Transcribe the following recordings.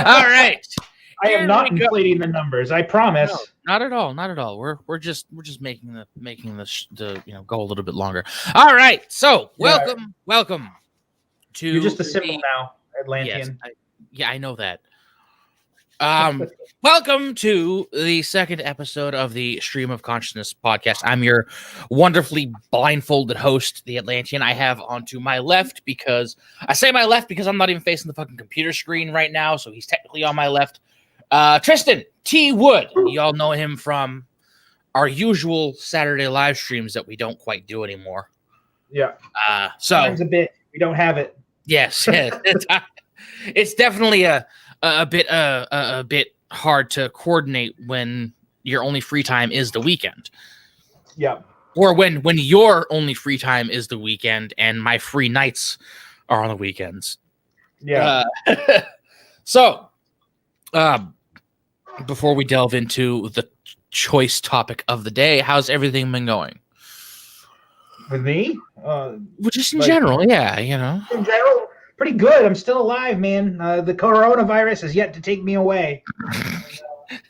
All right. I am not inflating the numbers. I promise. No, not at all. Not at all. We're just making the go a little bit longer. All right. So welcome to. You're just a symbol now, Atlantean. Yes, I know that. Welcome to the second episode of the Stream of Consciousness podcast. I'm your wonderfully blindfolded host, the Atlantean. I have onto my left because I say my left because I'm not even facing the fucking computer screen right now, so he's technically on my left. Tristan T. Wood. You all know him from our usual Saturday live streams that we don't quite do anymore. Yeah. So time's a bit. We don't have it. Yes. It's definitely a bit hard to coordinate when your only free time is the weekend. Yeah. Or when your only free time is the weekend and my free nights are on the weekends. Yeah. So, before we delve into the choice topic of the day, how's everything been going? With me? Just in general, yeah, In general, pretty good. I'm still alive, man. The coronavirus has yet to take me away.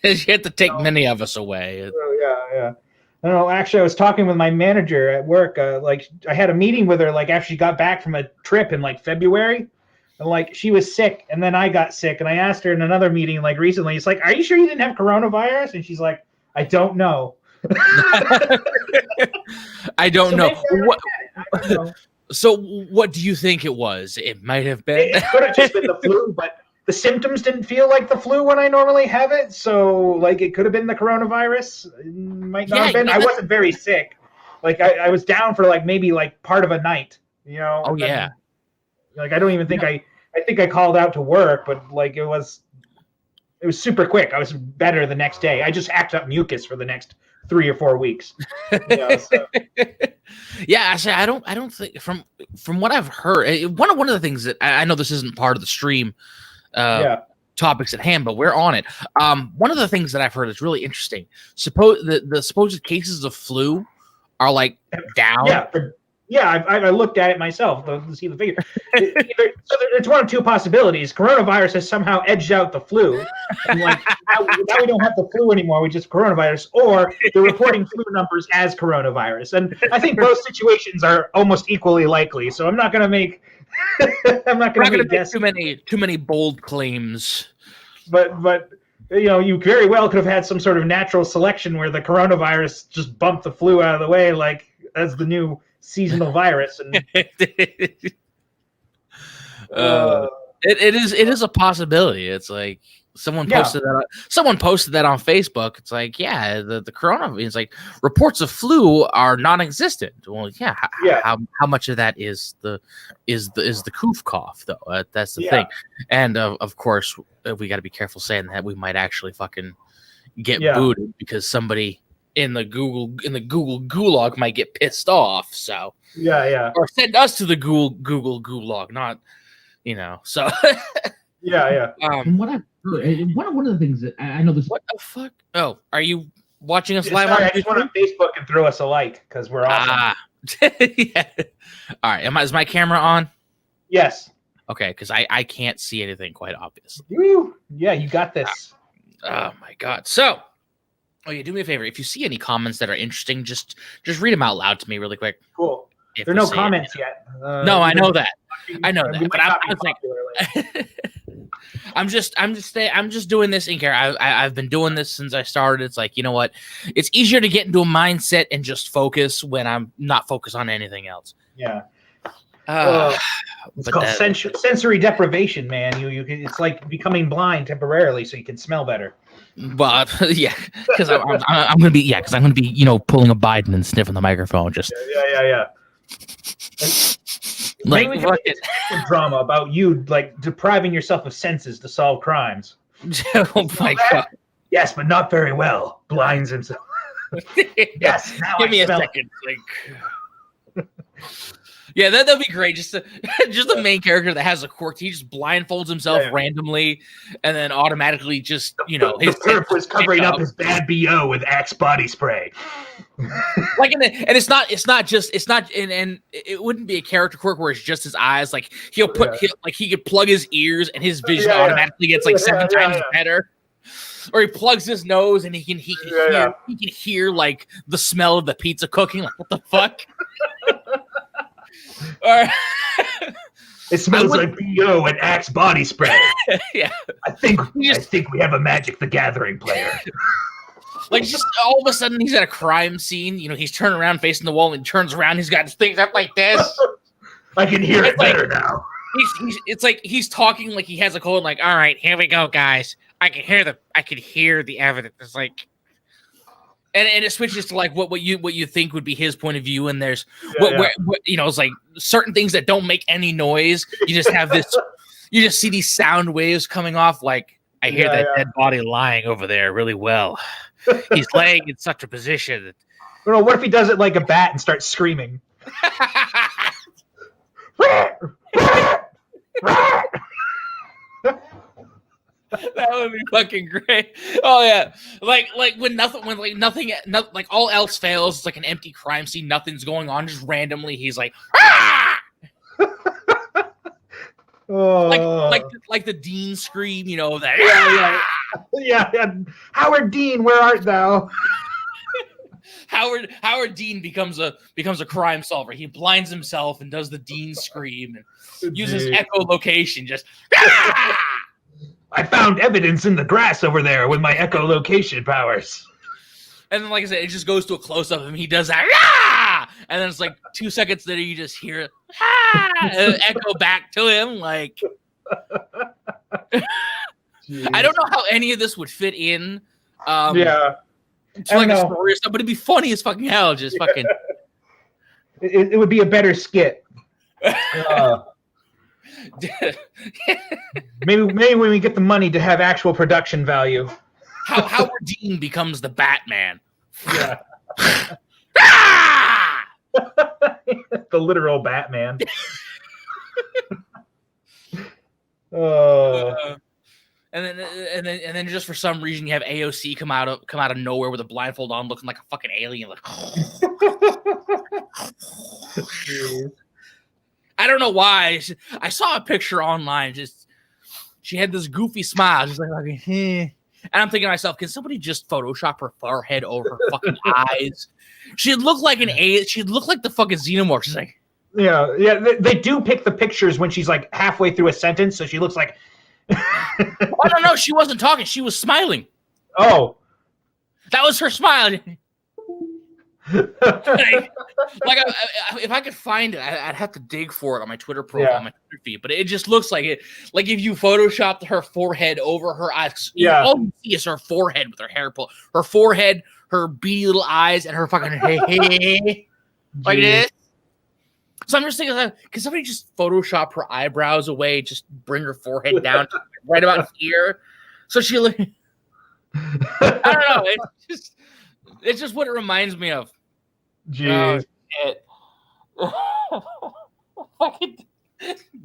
It's yet to take many of us away. Yeah. I don't know. Actually, I was talking with my manager at work. I had a meeting with her, after she got back from a trip in, February. And, she was sick, and then I got sick. And I asked her in another meeting, recently, it's like, are you sure you didn't have coronavirus? And she's like, I don't know. I don't know. So what do you think it was? It might have been. It could have just been the flu, but the symptoms didn't feel like the flu when I normally have it. So, it could have been the coronavirus. It might not have been. I wasn't very sick. I was down for, maybe, part of a night, Oh, yeah. I don't even think I think I called out to work, but, it was super quick. I was better the next day. I just hacked up mucus for the next 3 or 4 weeks. Yeah, actually, I don't think from what I've heard, one of the things that I know this isn't part of the stream topics at hand, but we're on it. One of the things that I've heard is really interesting. Suppose the supposed cases of flu are down. Yeah, I looked at it myself to see the figure. It's one of two possibilities. Coronavirus has somehow edged out the flu. And now we don't have the flu anymore. We just coronavirus. Or they're reporting flu numbers as coronavirus. And I think both situations are almost equally likely. So I'm not going to make. I'm not going to make too many bold claims. But you very well could have had some sort of natural selection where the coronavirus just bumped the flu out of the way, as the new seasonal virus. And it is a possibility. It's someone posted that on Facebook. It's the coronavirus. It's reports of flu are non-existent. Well, how much of that is the coof cough though? That's the thing. And of course, we got to be careful saying that. We might actually fucking get booted because somebody in the Google gulag might get pissed off. So or send us to the Google gulag, not so. From what I've heard, one of the things that I know this. What the fuck? Oh, are you watching us live? Sorry, I just went on Facebook and threw us a like because we're awesome. Yeah. All right. Is my camera on? Yes. Okay, because I can't see anything quite obviously. Woo. Yeah, you got this. Oh my god. So. Oh, yeah, do me a favor. If you see any comments that are interesting, just read them out loud to me really quick. Cool. There are no comments yet. No, I know that. But I was I'm just doing this in care. I've been doing this since I started. It's you know what? It's easier to get into a mindset and just focus when I'm not focused on anything else. Yeah. It's called sensory deprivation, man. You it's like becoming blind temporarily so you can smell better. Well, yeah, because I'm gonna be pulling a Biden and sniffing the microphone. Just yeah. Drama about you depriving yourself of senses to solve crimes. Oh my god! Yes, but not very well. Blinds himself. Yes. Now Give me a second. Yeah, that'd be great. Just the main character that has a quirk. He just blindfolds himself randomly, and then automatically just his perp was covering up his bad BO with Axe body spray. Like and it's not and it wouldn't be a character quirk where it's just his eyes. Like he could plug his ears and his vision automatically gets like 7 times better. Or he plugs his nose and he can hear like the smell of the pizza cooking. Like what the fuck? It smells like BO and Axe body spray. Yeah, I think we have a Magic the Gathering player. Like just all of a sudden he's at a crime scene. He's turning around facing the wall and turns around. He's got his things up like this. I can hear it better now. It's like he's talking like he has a cold. Like, all right, here we go, guys. I can hear the evidence. It's like, and it switches to like what you think would be his point of view. And there's where it's like certain things that don't make any noise. You just have this. You just see these sound waves coming off. Like I hear that dead body lying over there really well. He's laying in such a position. What if he does it like a bat and starts screaming? That would be fucking great. Oh yeah, like when all else fails, it's like an empty crime scene. Nothing's going on. Just randomly, he's like, ah! like the Dean scream. That yeah. Howard Dean, where art thou? Howard Dean becomes a crime solver. He blinds himself and does the Dean scream and uses echolocation. Just. Ah! I found evidence in the grass over there with my echolocation powers. And then, like I said, it just goes to a close-up of him. He does that, ah! And then it's like 2 seconds later, you just hear it, ah! And echo back to him. Like, I don't know how any of this would fit in. To like a story or stuff, but it'd be funny as fucking hell. Just fucking. It would be a better skit. Maybe when we get the money to have actual production value. Howard Dean becomes the Batman. Yeah. The literal Batman. And then just for some reason you have AOC come out of nowhere with a blindfold on, looking like a fucking alien. Like, I don't know why. I saw a picture online. Just she had this goofy smile, just like, and I'm thinking to myself, can somebody just Photoshop her forehead over her fucking eyes? She'd look like an alien. She'd look like the fucking xenomorph. She's like, yeah. They do pick the pictures when she's like halfway through a sentence, so she looks like. I don't know. She wasn't talking. She was smiling. Oh, that was her smile. If I could find it, I'd have to dig for it on my Twitter profile, my Twitter feed. But it just looks like it. Like if you photoshopped her forehead over her eyes, all you see is her forehead with her hair pulled. Her forehead, her beady little eyes, and her fucking like this. So I'm just thinking, can somebody just Photoshop her eyebrows away, just bring her forehead down to right about here, so she look. I don't know. It's just what it reminds me of. Jeez. Fucking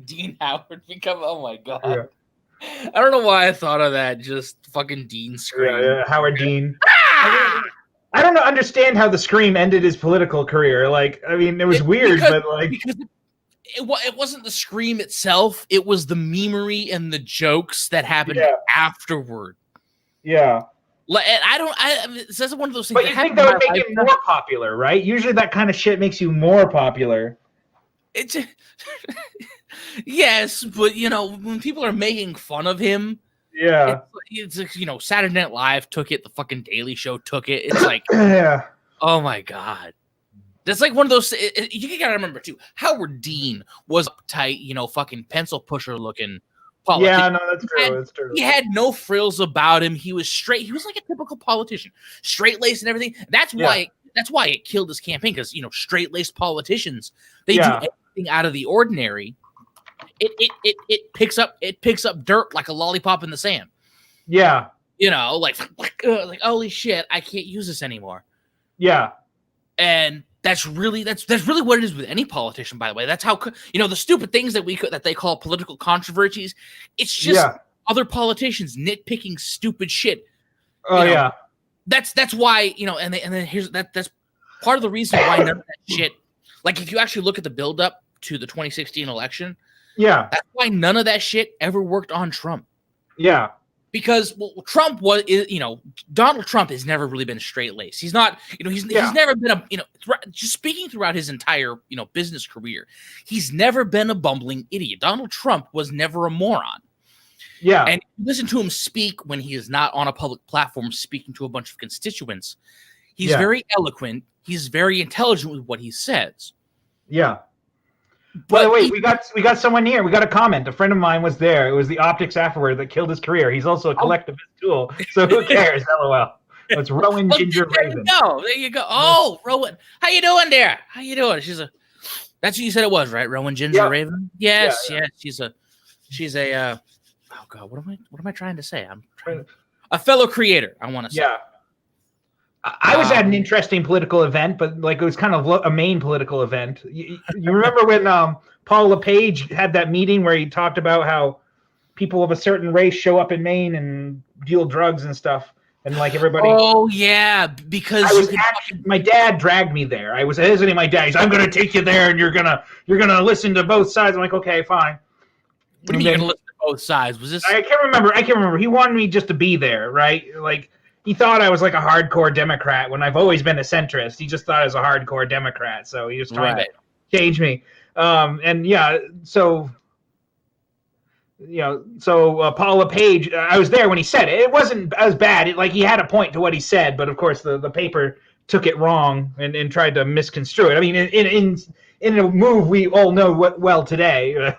Dean Howard become. Oh my god. Yeah. I don't know why I thought of that. Just fucking Dean scream. Yeah, Howard Dean. I don't understand how the Scream ended his political career. Like, I mean, it was weird, but like, because it wasn't the Scream itself; it was the memery and the jokes that happened afterward. Yeah, like, this is one of those things. But you think that would make it more popular, right? Usually, that kind of shit makes you more popular. It's yes, but when people are making fun of him. Yeah, it's Saturday Night Live took it. The fucking Daily Show took it. It's like, oh my god, that's like one of those. You gotta remember too. Howard Dean was uptight, fucking pencil pusher looking. Politician. Yeah, no, that's true. That's true. He had no frills about him. He was straight. He was like a typical politician, straight laced and everything. That's why it killed his campaign because straight laced politicians they do anything out of the ordinary. It picks up dirt like a lollipop in the sand. Yeah. Like holy shit, I can't use this anymore. Yeah. And That's really what it is with any politician, by the way. That's how, the stupid things that they call political controversies. It's just other politicians nitpicking stupid shit. Oh yeah. That's why, and then that's part of the reason why none of that shit, like if you actually look at the buildup to the 2016 election, that's why none of that shit ever worked on Trump. Yeah. Because Trump Donald Trump has never really been straight-laced. He's not, he's never been just speaking throughout his entire, business career, he's never been a bumbling idiot. Donald Trump was never a moron. Yeah. And listen to him speak when he is not on a public platform speaking to a bunch of constituents. He's very eloquent. He's very intelligent with what he says. Yeah. By the way, we got someone here. We got a comment. A friend of mine was there. It was the optics afterward that killed his career. He's also a collectivist tool, so who cares? LOL. It's Rowan Ginger Raven. There you go. Oh, Rowan, how you doing there? How you doing? That's what you said it was, right? Rowan Ginger Raven. Yes, she's a. Oh God, what am I trying to say? I'm trying a fellow creator. I want to say. Yeah. I was at an interesting political event, but like it was kind of a main political event. You remember when Paul LePage had that meeting where he talked about how people of a certain race show up in Maine and deal drugs and stuff, and like everybody. Oh yeah, because my dad dragged me there. I was visiting my dad. He's, I'm going to take you there, and you're gonna listen to both sides. I'm like, okay, fine. What do you mean you're gonna listen to both sides? Was this? I can't remember. He wanted me just to be there, right? Like. He thought I was like a hardcore Democrat when I've always been a centrist. He just thought I was a hardcore Democrat, so he was trying to change me. So Paul LePage, I was there when he said it. It wasn't as bad. He had a point to what he said, but of course the paper took it wrong and tried to misconstrue it. I mean, in a move we all know well today.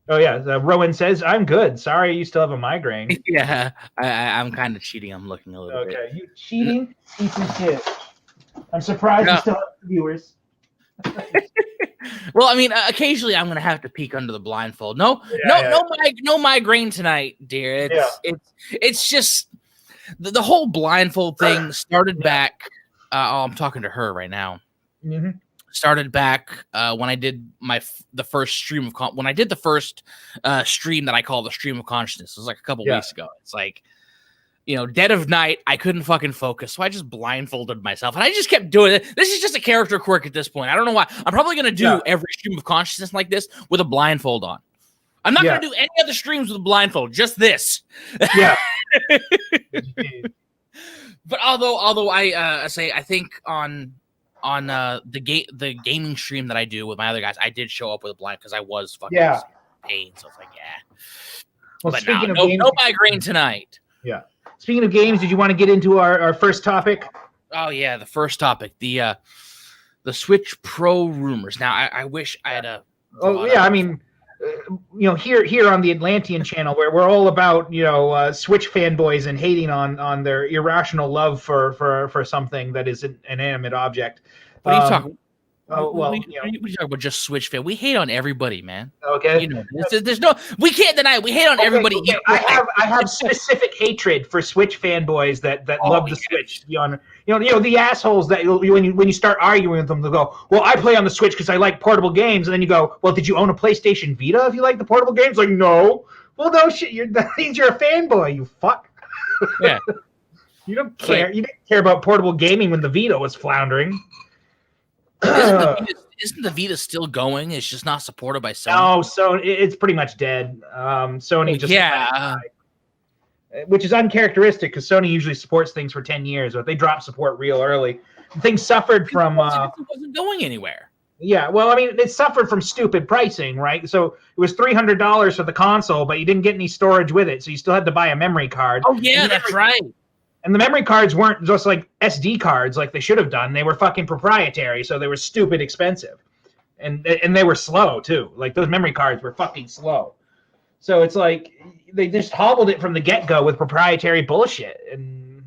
Oh, yeah. Rowan says, I'm good. Sorry, you still have a migraine. Yeah, I'm kind of cheating. I'm looking a little bit. Okay, you cheating? I'm surprised you still have viewers. Well, I mean, occasionally I'm going to have to peek under the blindfold. No migraine tonight, dear. It's just the whole blindfold thing started back. I'm talking to her right now. Mm-hmm. Started back when I did the first stream of when I did the first stream that I call the stream of consciousness. It was like a couple weeks ago. It's like, dead of night, I couldn't fucking focus, so I just blindfolded myself, and I just kept doing it. This is just a character quirk at this point. I don't know why. I'm probably gonna do every stream of consciousness like this with a blindfold on. I'm not gonna do any other streams with a blindfold. Just this. Yeah. But although I think on the gaming stream that I do with my other guys, I did show up with a blind because I was fucking pain. So I was like, Well, but speaking of games, no migraine tonight. Yeah. Speaking of games, did you want to get into our first topic? Oh yeah, the first topic, the Switch Pro rumors. Now I wish I had a. Oh yeah, I mean, here on the Atlantean channel, where we're all about Switch fanboys and hating on their irrational love for something that is an inanimate object. What are you talking? Oh well, what are you talking about? Just Switch fan? We hate on everybody, man. Okay, there's no. We can't deny it. We hate on everybody. Okay. I have specific hatred for Switch fanboys that love the Switch. The assholes that when you start arguing with them, they'll go, "Well, I play on the Switch because I like portable games," and then you go, "Well, did you own a PlayStation Vita if you like the portable games?" Like, no. Well, no shit. That means you're a fanboy. You fuck. Yeah. You don't care. You didn't care about portable gaming when the Vita was floundering. Isn't the Vita still going? It's just not supported by Sony. No, so it's pretty much dead. Sony just which is uncharacteristic because Sony usually supports things for 10 years, but they dropped support real early. Things suffered from. It wasn't going anywhere. Yeah, well, I mean, it suffered from stupid pricing, right? So it was $300 for the console, but you didn't get any storage with it, so you still had to buy a memory card. Oh yeah, that's right. And the memory cards weren't just like SD cards like they should have done. They were fucking proprietary, so they were stupid expensive. And they were slow, too. Like, those memory cards were fucking slow. So it's like, they just hobbled it from the get-go with proprietary bullshit. And,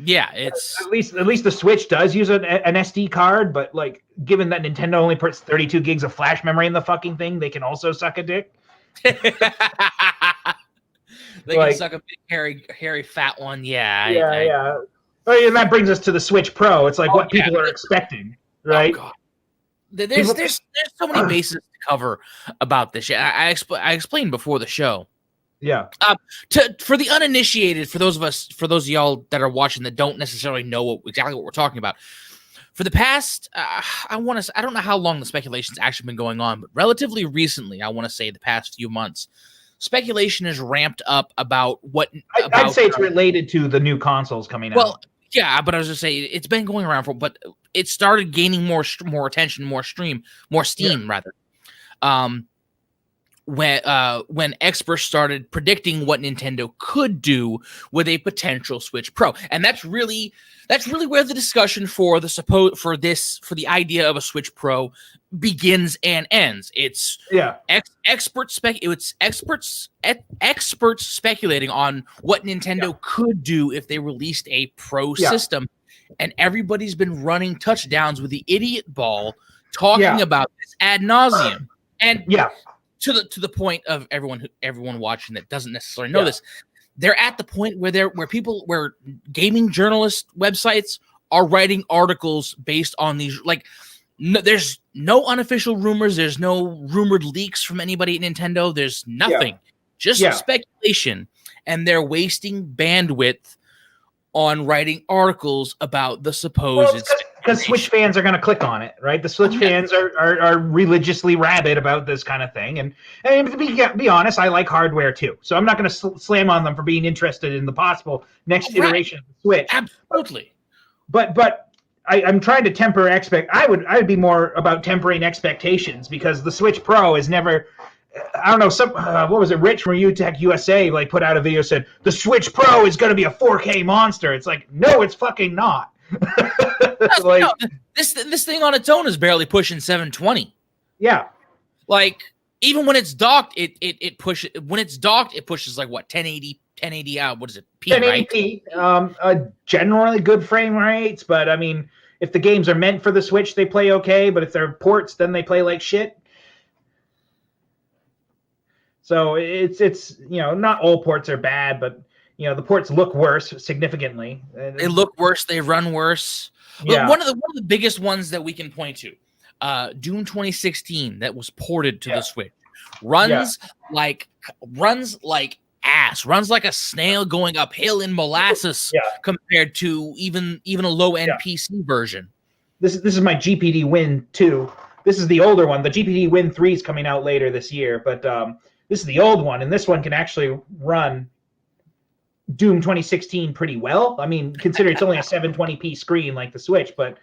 Yeah, it's... At least the Switch does use an SD card, but, like, given that Nintendo only puts 32 gigs of flash memory in the fucking thing, they can also suck a dick. They can suck a big, hairy, fat one. Yeah. Oh, and that brings us to the Switch Pro. It's like what people are expecting, right? Oh, God. There's so many bases to cover about this. I explained before the show. Yeah. For the uninitiated, for those of y'all that are watching that don't necessarily know exactly what we're talking about, for the past, I don't know how long the speculation's actually been going on, but relatively recently, I want to say the past few months, speculation is ramped up about what. I'd say it's related to the new consoles coming out. Well, yeah, but I was just saying it's been going around but it started gaining more attention, more steam, rather. When experts started predicting what Nintendo could do with a potential Switch Pro, and that's really where the discussion for the idea of a Switch Pro begins and ends. It's experts speculating on what Nintendo could do if they released a Pro system, and everybody's been running touchdowns with the idiot ball talking about this ad nauseum, and to the point of everyone watching that doesn't necessarily know this, they're at the point where gaming journalist websites are writing articles based on these. Like, there's no unofficial rumors, there's no rumored leaks from anybody at Nintendo. There's nothing, just speculation, and they're wasting bandwidth on writing articles about the supposed. Because Switch fans are going to click on it, right? The Switch fans are religiously rabid about this kind of thing. And to be honest, I like hardware too. So I'm not going to slam on them for being interested in the possible next iteration of the Switch. Absolutely. But I'm trying to temper I would be more about tempering expectations, because the Switch Pro is never. I don't know. What was it? Rich from UTech USA put out a video, said the Switch Pro is going to be a 4K monster. It's like, no, it's fucking not. This thing on its own is barely pushing 720. Yeah. Like, even when it's docked, it pushes. When it's docked, it pushes like what, 1080 out. What is it? P, 1080p. Right? Generally good frame rates, but I mean, if the games are meant for the Switch, they play okay. But if they're ports, then they play like shit. So it's not all ports are bad, but the ports look worse significantly. They look worse. They run worse. Yeah. One of the biggest ones that we can point to, Doom 2016, that was ported to the Switch, runs like ass. Runs like a snail going uphill in molasses compared to even a low end PC version. This is my GPD Win 2. This is the older one. The GPD Win 3 is coming out later this year, but this is the old one, and this one can actually run Doom 2016 pretty well. I mean, consider it's only a 720p screen like the Switch, but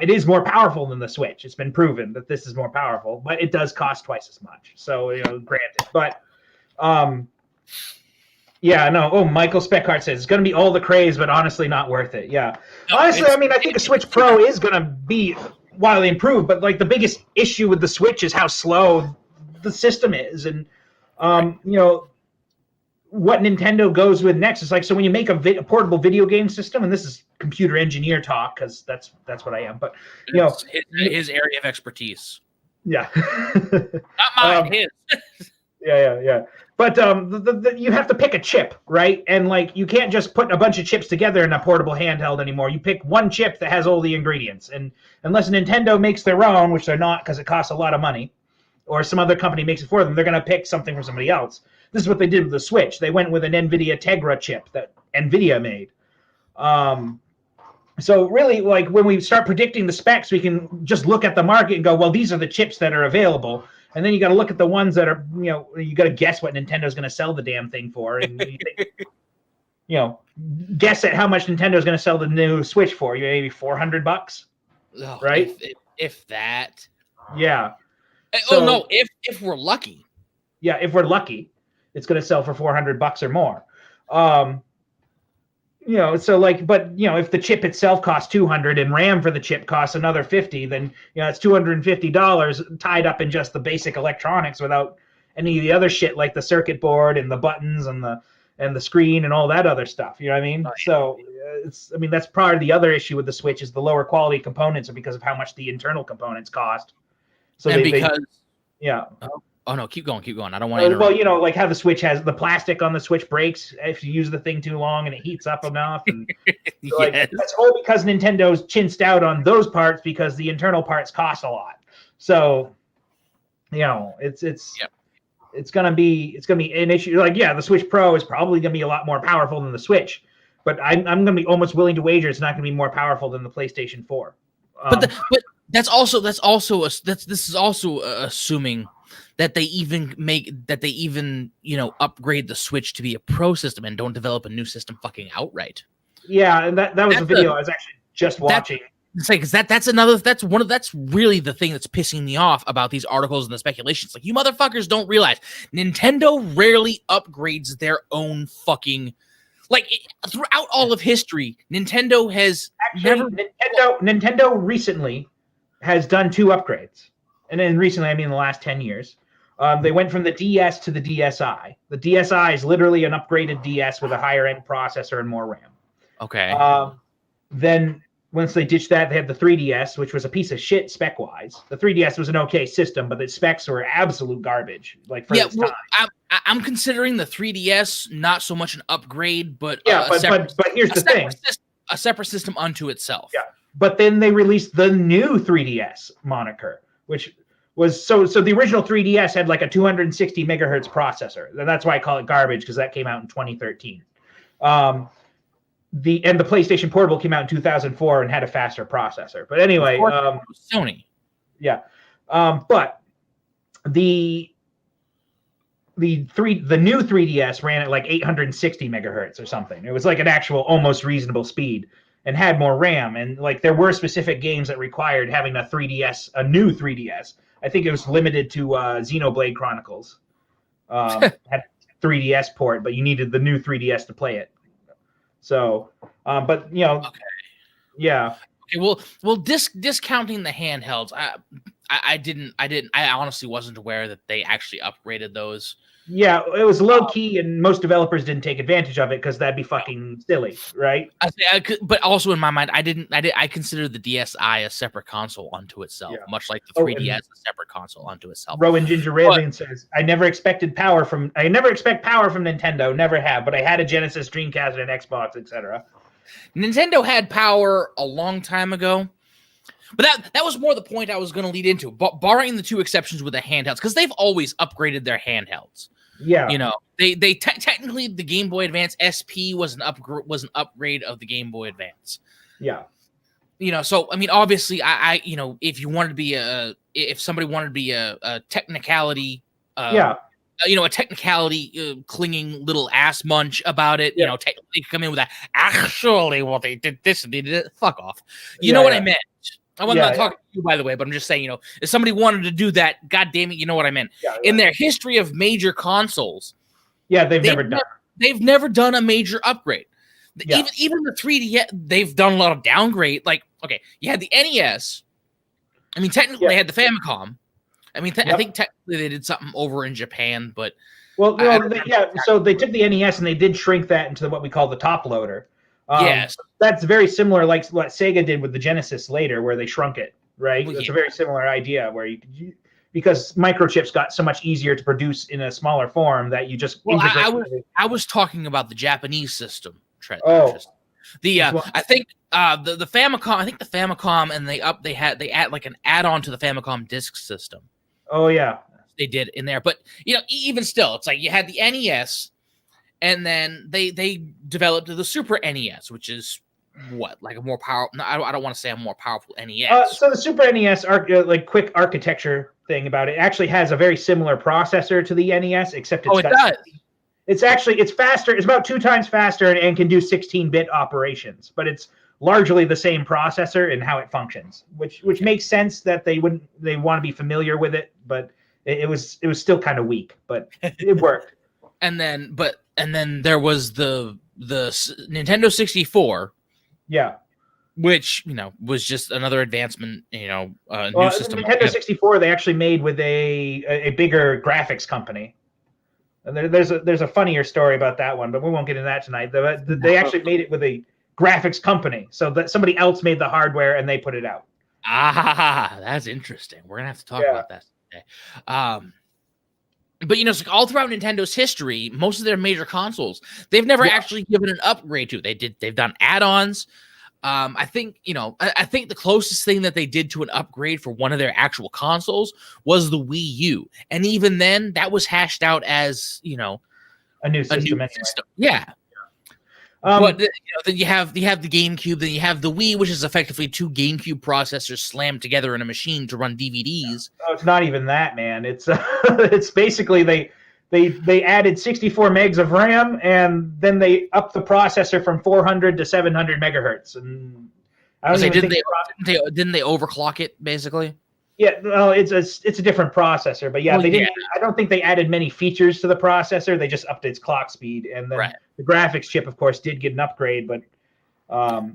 it is more powerful than the Switch. It's been proven that this is more powerful, but it does cost twice as much. So, granted. But, Michael Speckhart says, it's going to be all the craze, but honestly not worth it. Yeah. Honestly, I think a Switch Pro is going to be wildly improved, but, the biggest issue with the Switch is how slow the system is. And, what Nintendo goes with next is so when you make a portable video game system, and this is computer engineer talk because that's what I am, but his area of expertise. Yeah, not mine. His. Yeah. But you have to pick a chip, right? And you can't just put a bunch of chips together in a portable handheld anymore. You pick one chip that has all the ingredients, and unless Nintendo makes their own, which they're not because it costs a lot of money, or some other company makes it for them, they're going to pick something from somebody else. This is what they did with the Switch. They went with an NVIDIA Tegra chip that NVIDIA made. So really, when we start predicting the specs, we can just look at the market and go, well, these are the chips that are available. And then you got to look at the ones that are, you got to guess what Nintendo's going to sell the damn thing for. And guess at how much Nintendo's going to sell the new Switch for. Maybe $400, right? If that. Yeah. No, if we're lucky. Yeah, if we're lucky, it's going to sell for $400 or more. If the chip itself costs $200 and RAM for the chip costs another $50, then it's $250 tied up in just the basic electronics without any of the other shit like the circuit board and the buttons and the screen and all that other stuff. You know what I mean? So that's part of the other issue with the Switch is the lower quality components are because of how much the internal components cost. So Oh no, keep going. I don't want to interrupt. Well, you know, like how the Switch has the plastic on the Switch breaks if you use the thing too long and it heats up enough, and like that's all because Nintendo's chinsed out on those parts because the internal parts cost a lot. So, you know, it's gonna be an issue. Like, yeah, the Switch Pro is probably gonna be a lot more powerful than the Switch, but I'm gonna be almost willing to wager it's not gonna be more powerful than the PlayStation 4. But this is also assuming that they even upgrade the Switch to be a pro system and don't develop a new system fucking outright. Yeah, and that was a video I was actually just watching. It's like, that's really the thing that's pissing me off about these articles and the speculations. Like, you motherfuckers don't realize Nintendo rarely upgrades their own fucking, like, throughout all of history, Nintendo has Nintendo recently has done 2 upgrades. And then recently, I mean the last 10 years. They went from the DS to the DSi. The DSi is literally an upgraded DS with a higher end processor and more RAM. Okay. Then once they ditched that, they had the 3DS, which was a piece of shit spec-wise. The 3DS was an okay system, but the specs were absolute garbage. Like, for its time. I'm considering the 3DS not so much an upgrade, but but here's the thing: a separate system unto itself. Yeah. But then they released the new 3DS moniker, which was so the original 3DS had like a 260 megahertz processor, and that's why I call it garbage, because that came out in 2013. The PlayStation Portable came out in 2004 and had a faster processor. But anyway, Sony. Yeah, but the new 3DS ran at like 860 megahertz or something. It was like an actual almost reasonable speed and had more RAM. And like there were specific games that required having a new 3DS. I think it was limited to Xenoblade Chronicles. Had 3DS port, but you needed the new 3DS to play it. So, but you know, okay. Yeah. Okay, well, discounting the handhelds, I honestly wasn't aware that they actually upgraded those. Yeah, it was low key, and most developers didn't take advantage of it because that'd be fucking silly, right? But also in my mind, I consider the DSi a separate console unto itself, much like the 3DS a separate console unto itself. Rowan Ginger Raven says, "I never expect power from Nintendo, never have, but I had a Genesis, Dreamcast, and Xbox, etc." Nintendo had power a long time ago. But that was more the point I was going to lead into, barring the 2 exceptions with the handhelds, because they've always upgraded their handhelds. Yeah, you know, they technically the Game Boy Advance SP was an upgrade of the Game Boy Advance. Yeah, you know, so I mean, obviously, I you know, if somebody wanted to be a technicality, you know, a technicality clinging little ass munch about it, you know, technically come in with that. Actually, well, they did this and they did it. Fuck off. You know what I meant. I'm not talking to you, by the way, but I'm just saying, you know, if somebody wanted to do that, God damn it, you know what I meant. In their history of major consoles, they've never done a major upgrade. Even the 3D, they've done a lot of downgrade. Like, okay, you had the NES. I mean, technically, they had the Famicom. I mean, I think technically they did something over in Japan, but so they took the NES and they did shrink that into what we call the top loader. Yes, that's very similar, like what Sega did with the Genesis later, where they shrunk it. Right, it's a very similar idea where because microchips got so much easier to produce in a smaller form that you just. Well, I was talking about the Japanese system. Trent. I think the Famicom. I think the Famicom, and they add like an add-on to the Famicom disk system. Oh yeah, they did in there, but you know, even still, it's like you had the NES. And then they developed the Super NES, which is what, like a more powerful. I don't want to say a more powerful NES. So the Super NES, like quick architecture thing about it, actually has a very similar processor to the NES, except it does. It's faster. It's about 2 times faster and can do 16-bit operations, but it's largely the same processor and how it functions, which makes sense that they want to be familiar with it, but it was still kind of weak, but it worked. And then there was the Nintendo 64. Yeah. Which, you know, was just another advancement, you know, new system. Nintendo 64 they actually made with a bigger graphics company. And there's a funnier story about that one, but we won't get into that tonight. They actually made it with a graphics company, so that somebody else made the hardware and they put it out. That's interesting. We're gonna have to talk about that today. But it's like all throughout Nintendo's history, most of their major consoles, they've never actually given an upgrade to. They've done add-ons. I think I think the closest thing that they did to an upgrade for one of their actual consoles was the Wii U, and even then, that was hashed out as a new system. Yeah. But then you have the GameCube, then you have the Wii, which is effectively 2 GameCube processors slammed together in a machine to run DVDs. Oh, it's not even that, man. It's it's basically they added 64 megs of RAM, and then they upped the processor from 400 to 700 megahertz. And I don't didn't they overclock it basically? Yeah, well, it's a different processor, but they didn't. I don't think they added many features to the processor. They just upped its clock speed, and then the graphics chip, of course, did get an upgrade, but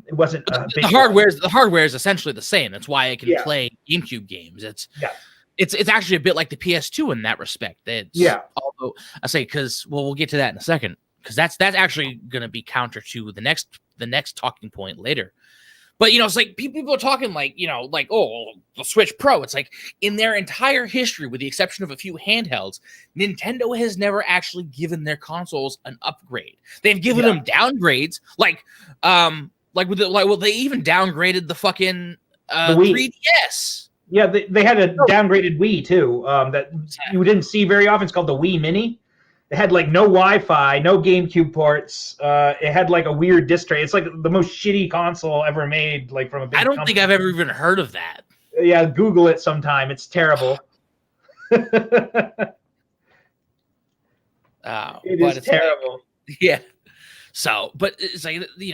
it wasn't. The hardware is essentially the same. That's why it can play GameCube games. It's actually a bit like the PS2 in that respect. Although I say we'll get to that in a second, because that's actually going to be counter to the next talking point later. But it's like people are talking like the Switch Pro. It's like in their entire history, with the exception of a few handhelds, Nintendo has never actually given their consoles an upgrade. They've given them downgrades, they even downgraded the fucking the 3DS. Yeah, they had a downgraded Wii too. That you didn't see very often. It's called the Wii Mini. It had no Wi-Fi, no GameCube ports. It had a weird disc tray. It's the most shitty console ever made, from a big I don't company. think I've ever even heard of that. Yeah, Google it sometime. It's terrible. It is terrible. So, but it's like they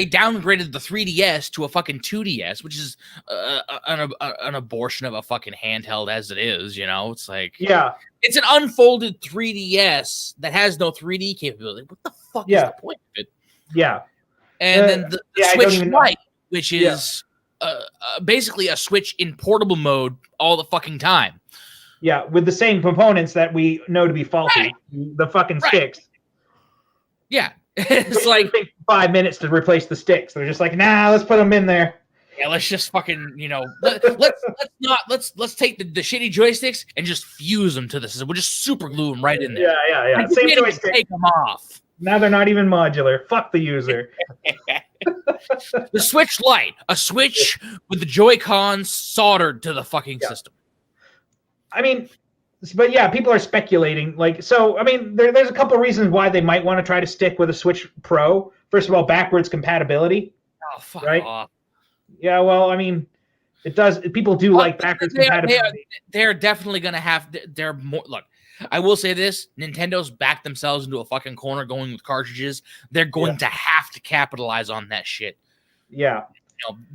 downgraded the 3DS to a fucking 2DS, which is an abortion of a fucking handheld as it is. It's like it's an unfolded 3DS that has no 3D capability. What the fuck is the point of it? Yeah, and then the Switch Lite, which is basically a Switch in portable mode all the fucking time. Yeah, with the same components that we know to be faulty, the fucking sticks. Yeah, it's like 5 minutes to replace the sticks. They're just like, nah, let's put them in there. Yeah, let's just fucking let's take the shitty joysticks and just fuse them to the system. We'll just super glue them right in there. Yeah. Same joystick. Take them off. Now they're not even modular. Fuck the user. The Switch Lite, a Switch with the Joy-Cons soldered to the fucking system. I mean. But people are speculating. There's a couple of reasons why they might want to try to stick with a Switch Pro. First of all, backwards compatibility. Oh, fuck off. Yeah, well, it does. People do like backwards compatibility. They're definitely going to have. They're more. Look, I will say this: Nintendo's backed themselves into a fucking corner going with cartridges. They're going to have to capitalize on that shit. Yeah.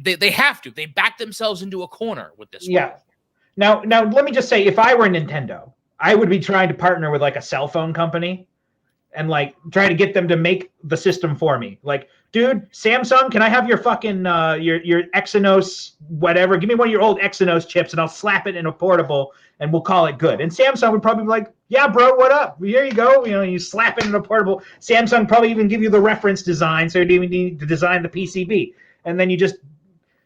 They have to. They backed themselves into a corner with this. Yeah. One. Now, let me just say, if I were Nintendo, I would be trying to partner with a cell phone company and try to get them to make the system for me. Dude, Samsung, can I have your fucking your Exynos whatever? Give me one of your old Exynos chips and I'll slap it in a portable and we'll call it good. And Samsung would probably be like, yeah, bro, what up? Here you go. You slap it in a portable. Samsung probably even give you the reference design, so you don't even need to design the PCB. And then you just.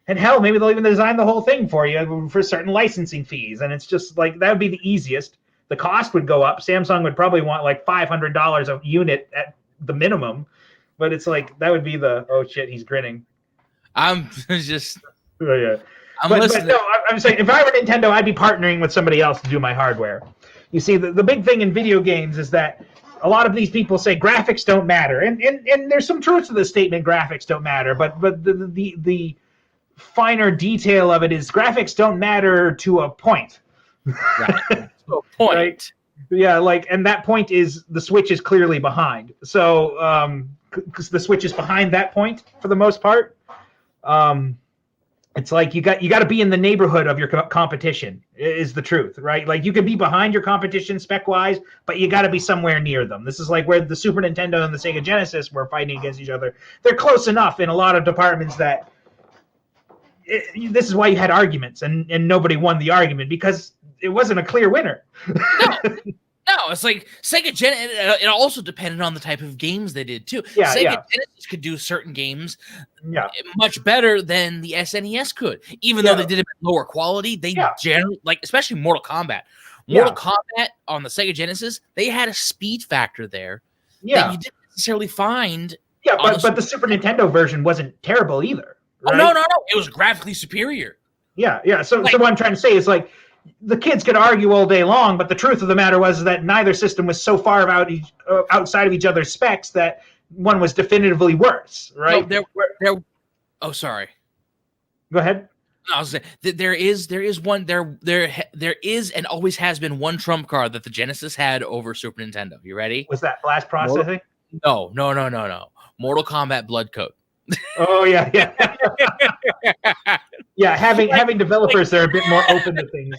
And hell, maybe they'll even design the whole thing for you for certain licensing fees. And it's just that would be the easiest. The cost would go up. Samsung would probably want $500 a unit at the minimum. But it's that would be oh shit, he's grinning. I'm just. Oh, yeah. But no, I'm saying if I were Nintendo, I'd be partnering with somebody else to do my hardware. You see, the big thing in video games is that a lot of these people say graphics don't matter. And there's some truth to the statement graphics don't matter. But the finer detail of it is graphics don't matter to a point. Right. To a point. Right? Yeah, and that point is the Switch is clearly behind. So, because the Switch is behind that point for the most part, it's you got to be in the neighborhood of your competition is the truth, right? You can be behind your competition spec wise, but you got to be somewhere near them. This is where the Super Nintendo and the Sega Genesis were fighting against each other. They're close enough in a lot of departments that. This is why you had arguments and nobody won the argument because it wasn't a clear winner. No, it's Sega Genesis. It also depended on the type of games they did too. Yeah, Sega Genesis could do certain games much better than the SNES could, even though they did it at lower quality. They generally, especially Mortal Kombat. Mortal Kombat on the Sega Genesis, they had a speed factor there that you didn't necessarily find. Yeah, but the Super Nintendo version wasn't terrible either. Right? Oh, no. It was graphically superior. Yeah. So what I'm trying to say is like the kids could argue all day long, but the truth of the matter was that neither system was so far outside of each other's specs that one was definitively worse, right? No, oh, sorry. Go ahead. No, I was saying, there is and always has been one trump card that the Genesis had over Super Nintendo. You ready? Was that blast processing? No. Mortal Kombat Blood Code. Oh yeah. Yeah, having developers that are a bit more open to things.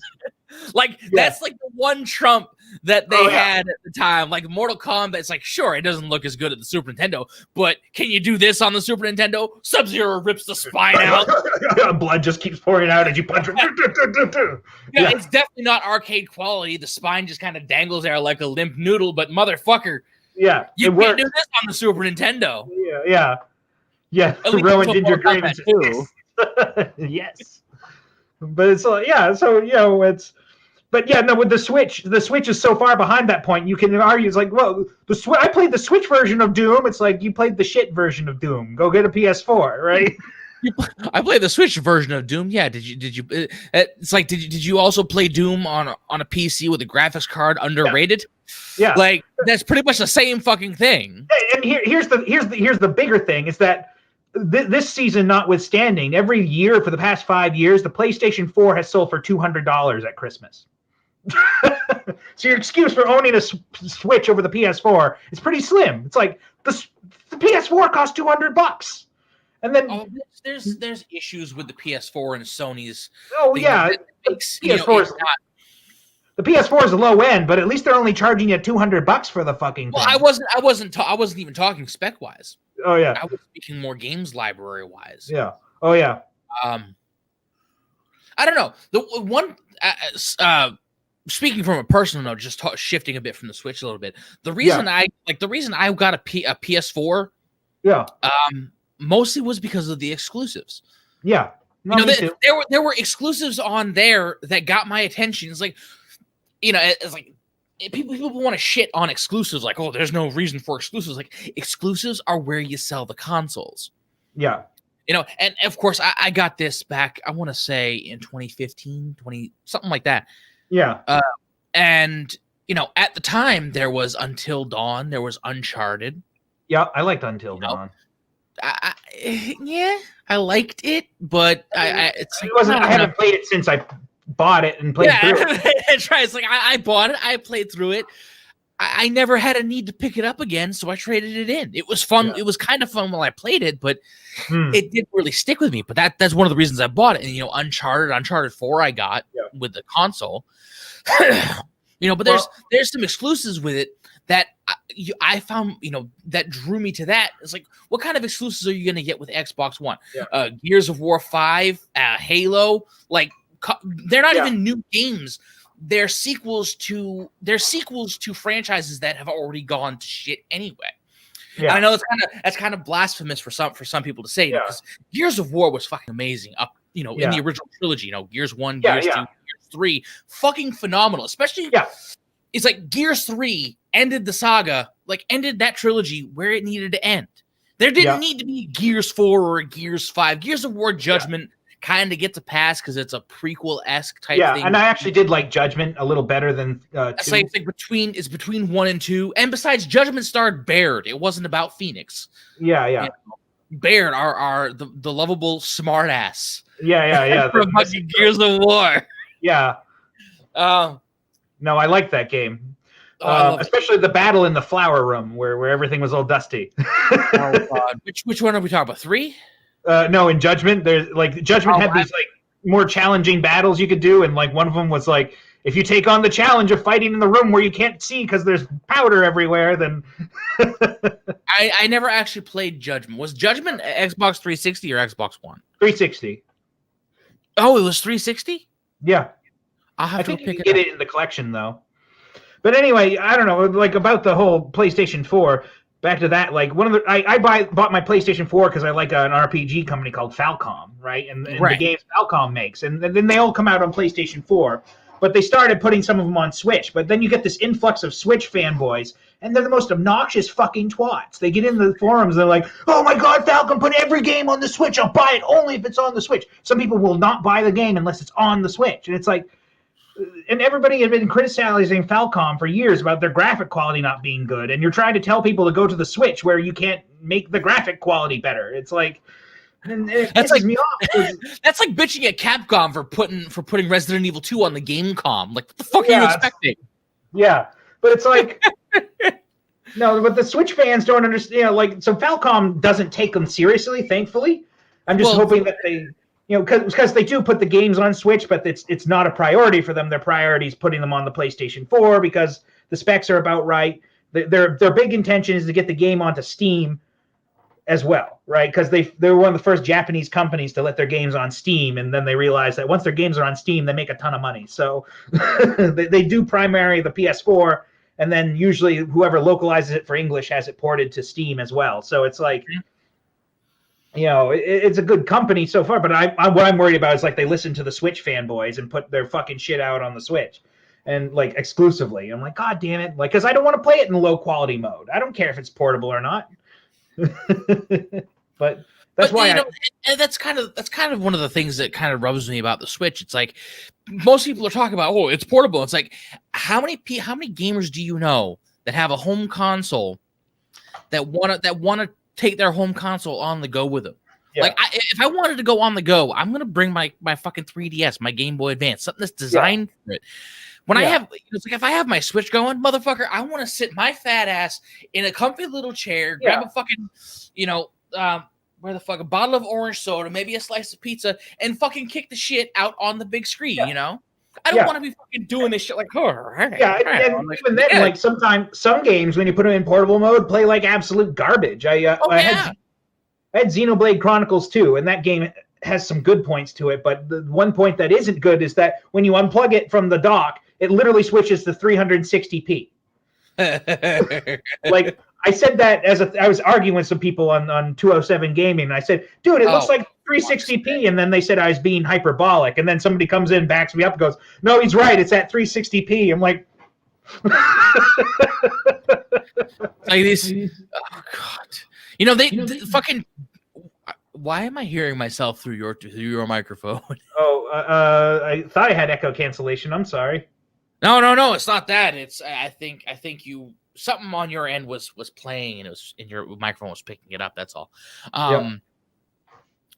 That's like the one trump that they had at the time. Like Mortal Kombat, it's like, sure, it doesn't look as good at the Super Nintendo, but can you do this on the Super Nintendo? Sub-Zero rips the spine out. Blood just keeps pouring out as you punch him. It's definitely not arcade quality. The spine just kind of dangles there like a limp noodle, but motherfucker, you can't do this on the Super Nintendo. Yeah. Rowan did your greatest too. Yes. But it's it's. But with the Switch is so far behind that point. You can argue it's like, well, I played the Switch version of Doom. It's like you played the shit version of Doom. Go get a PS4, right? I played the Switch version of Doom. Yeah, did you? It's like, did you also play Doom on a PC with a graphics card underrated? Yeah, like that's pretty much the same fucking thing. And here's the bigger thing is that this season notwithstanding, every year for the past 5 years, the PlayStation 4 has sold for $200 at Christmas. So your excuse for owning a Switch over the PS4 is pretty slim. It's like the PS4 costs $200, and then there's issues with the PS4 and Sony's. The PS4 is a low end, but at least they're only charging you $200 for the fucking thing. Well, I wasn't even talking spec wise. Oh yeah, I was speaking more games library wise. Yeah. Oh yeah. I don't know. The one speaking from a personal note, just shifting a bit from the Switch a little bit. The reason I got a PS4, mostly was because of the exclusives. Yeah. No, there were exclusives on there that got my attention. It's like, it's like people want to shit on exclusives. Like, oh, there's no reason for exclusives. Like, exclusives are where you sell the consoles. Yeah. And of course, I got this back, I want to say in 2015, something like that. Yeah. And, at the time, there was Until Dawn. There was Uncharted. Yeah, I liked Until Dawn. I liked it, but I haven't played it since I bought it and played through it. That's right. It's like I bought it, I played through it. I never had a need to pick it up again, so I traded it in. It was fun. Yeah. It was kind of fun while I played it, but it didn't really stick with me. But that's one of the reasons I bought it. And Uncharted 4 I got with the console. But there's some exclusives with it that I found, that drew me to that. It's like, what kind of exclusives are you going to get with Xbox One? Yeah. Gears of War 5, Halo, like they're not even new games. They're sequels to franchises that have already gone to shit anyway. Yeah. I know that's kind of blasphemous for some people to say, because Gears of War was fucking amazing in the original trilogy, Gears 1, Gears 2, Gears 3, fucking phenomenal. Especially it's like Gears 3 ended the saga, like ended that trilogy where it needed to end. There didn't need to be Gears 4 or Gears 5. Gears of War Judgment kind of gets a pass because it's a prequel-esque type thing. Yeah, and I actually did like Judgment a little better than 2. It's like between 1 and 2. And besides, Judgment starred Baird. It wasn't about Phoenix. Yeah. Baird are the lovable smartass. Yeah. From fucking Gears of War. Yeah. No, I like that game. Especially the battle in the flower room where everything was all dusty. Oh God! Which one are we talking about? 3? No, in Judgment, there's like Judgment had these like more challenging battles you could do, and like one of them was like, if you take on the challenge of fighting in the room where you can't see because there's powder everywhere, then I never actually played Judgment. Was Judgment Xbox 360 or Xbox One? 360. Oh, it was 360? Yeah. I think you can get it in the collection though. But anyway, I don't know, like about the whole PlayStation 4. Back to that, like I bought my PlayStation 4 because I like an RPG company called Falcom, right? And the games Falcom makes, and then they all come out on PlayStation 4. but they started putting some of them on Switch. But then you get this influx of Switch fanboys, and they're the most obnoxious fucking twats. They get into the forums, and they're like, oh my god, Falcon, put every game on the Switch. I'll buy it only if it's on the Switch. Some people will not buy the game unless it's on the Switch. And it's like, and everybody had been criticizing Falcom for years about their graphic quality not being good. And you're trying to tell people to go to the Switch where you can't make the graphic quality better. It's like, and it pisses me off. That's like bitching at Capcom for putting Resident Evil 2 on the GameCom. Like, what the fuck are you expecting? Yeah, but it's like, no, but the Switch fans don't understand. Like, so Falcom doesn't take them seriously, thankfully. I'm just hoping that they, because they do put the games on Switch, but it's not a priority for them. Their priority is putting them on the PlayStation 4 because the specs are about right. Their big intention is to get the game onto Steam as well, right? Because they were one of the first Japanese companies to let their games on Steam, and then they realized that once their games are on Steam, they make a ton of money. So they do primary the PS4, and then usually whoever localizes it for English has it ported to Steam as well. So it's like, it's a good company so far, but what I'm worried about is like they listen to the Switch fanboys and put their fucking shit out on the Switch. And like exclusively, I'm like, God damn it! Like, because I don't want to play it in low quality mode. I don't care if it's portable or not. but why that's kind of one of the things that kind of rubs me about the Switch. It's like most people are talking about, oh, it's portable. It's like how many gamers do you know that have a home console that want to take their home console on the go with them? Yeah. Like, if I wanted to go on the go, I'm gonna bring my fucking 3DS, my Game Boy Advance, something that's designed for it. When I have, it's like if I have my Switch going, motherfucker, I want to sit my fat ass in a comfy little chair, grab a fucking, where the fuck, a bottle of orange soda, maybe a slice of pizza, and fucking kick the shit out on the big screen. I don't want to be fucking doing this shit like, and even then, like sometimes some games when you put them in portable mode play like absolute garbage. I had Xenoblade Chronicles 2, and that game has some good points to it, but the one point that isn't good is that when you unplug it from the dock, it literally switches to 360p. Like, I said that I was arguing with some people on 207 Gaming, and I said, dude, it looks like 360p, and then they said I was being hyperbolic, and then somebody comes in, backs me up, and goes, no, he's right, it's at 360p. I'm like, like this, oh god, they fucking. Why am I hearing myself through your microphone? I thought I had echo cancellation. I'm sorry. No, it's not that. It's I think you something on your end was playing and it was in your microphone was picking it up. That's all.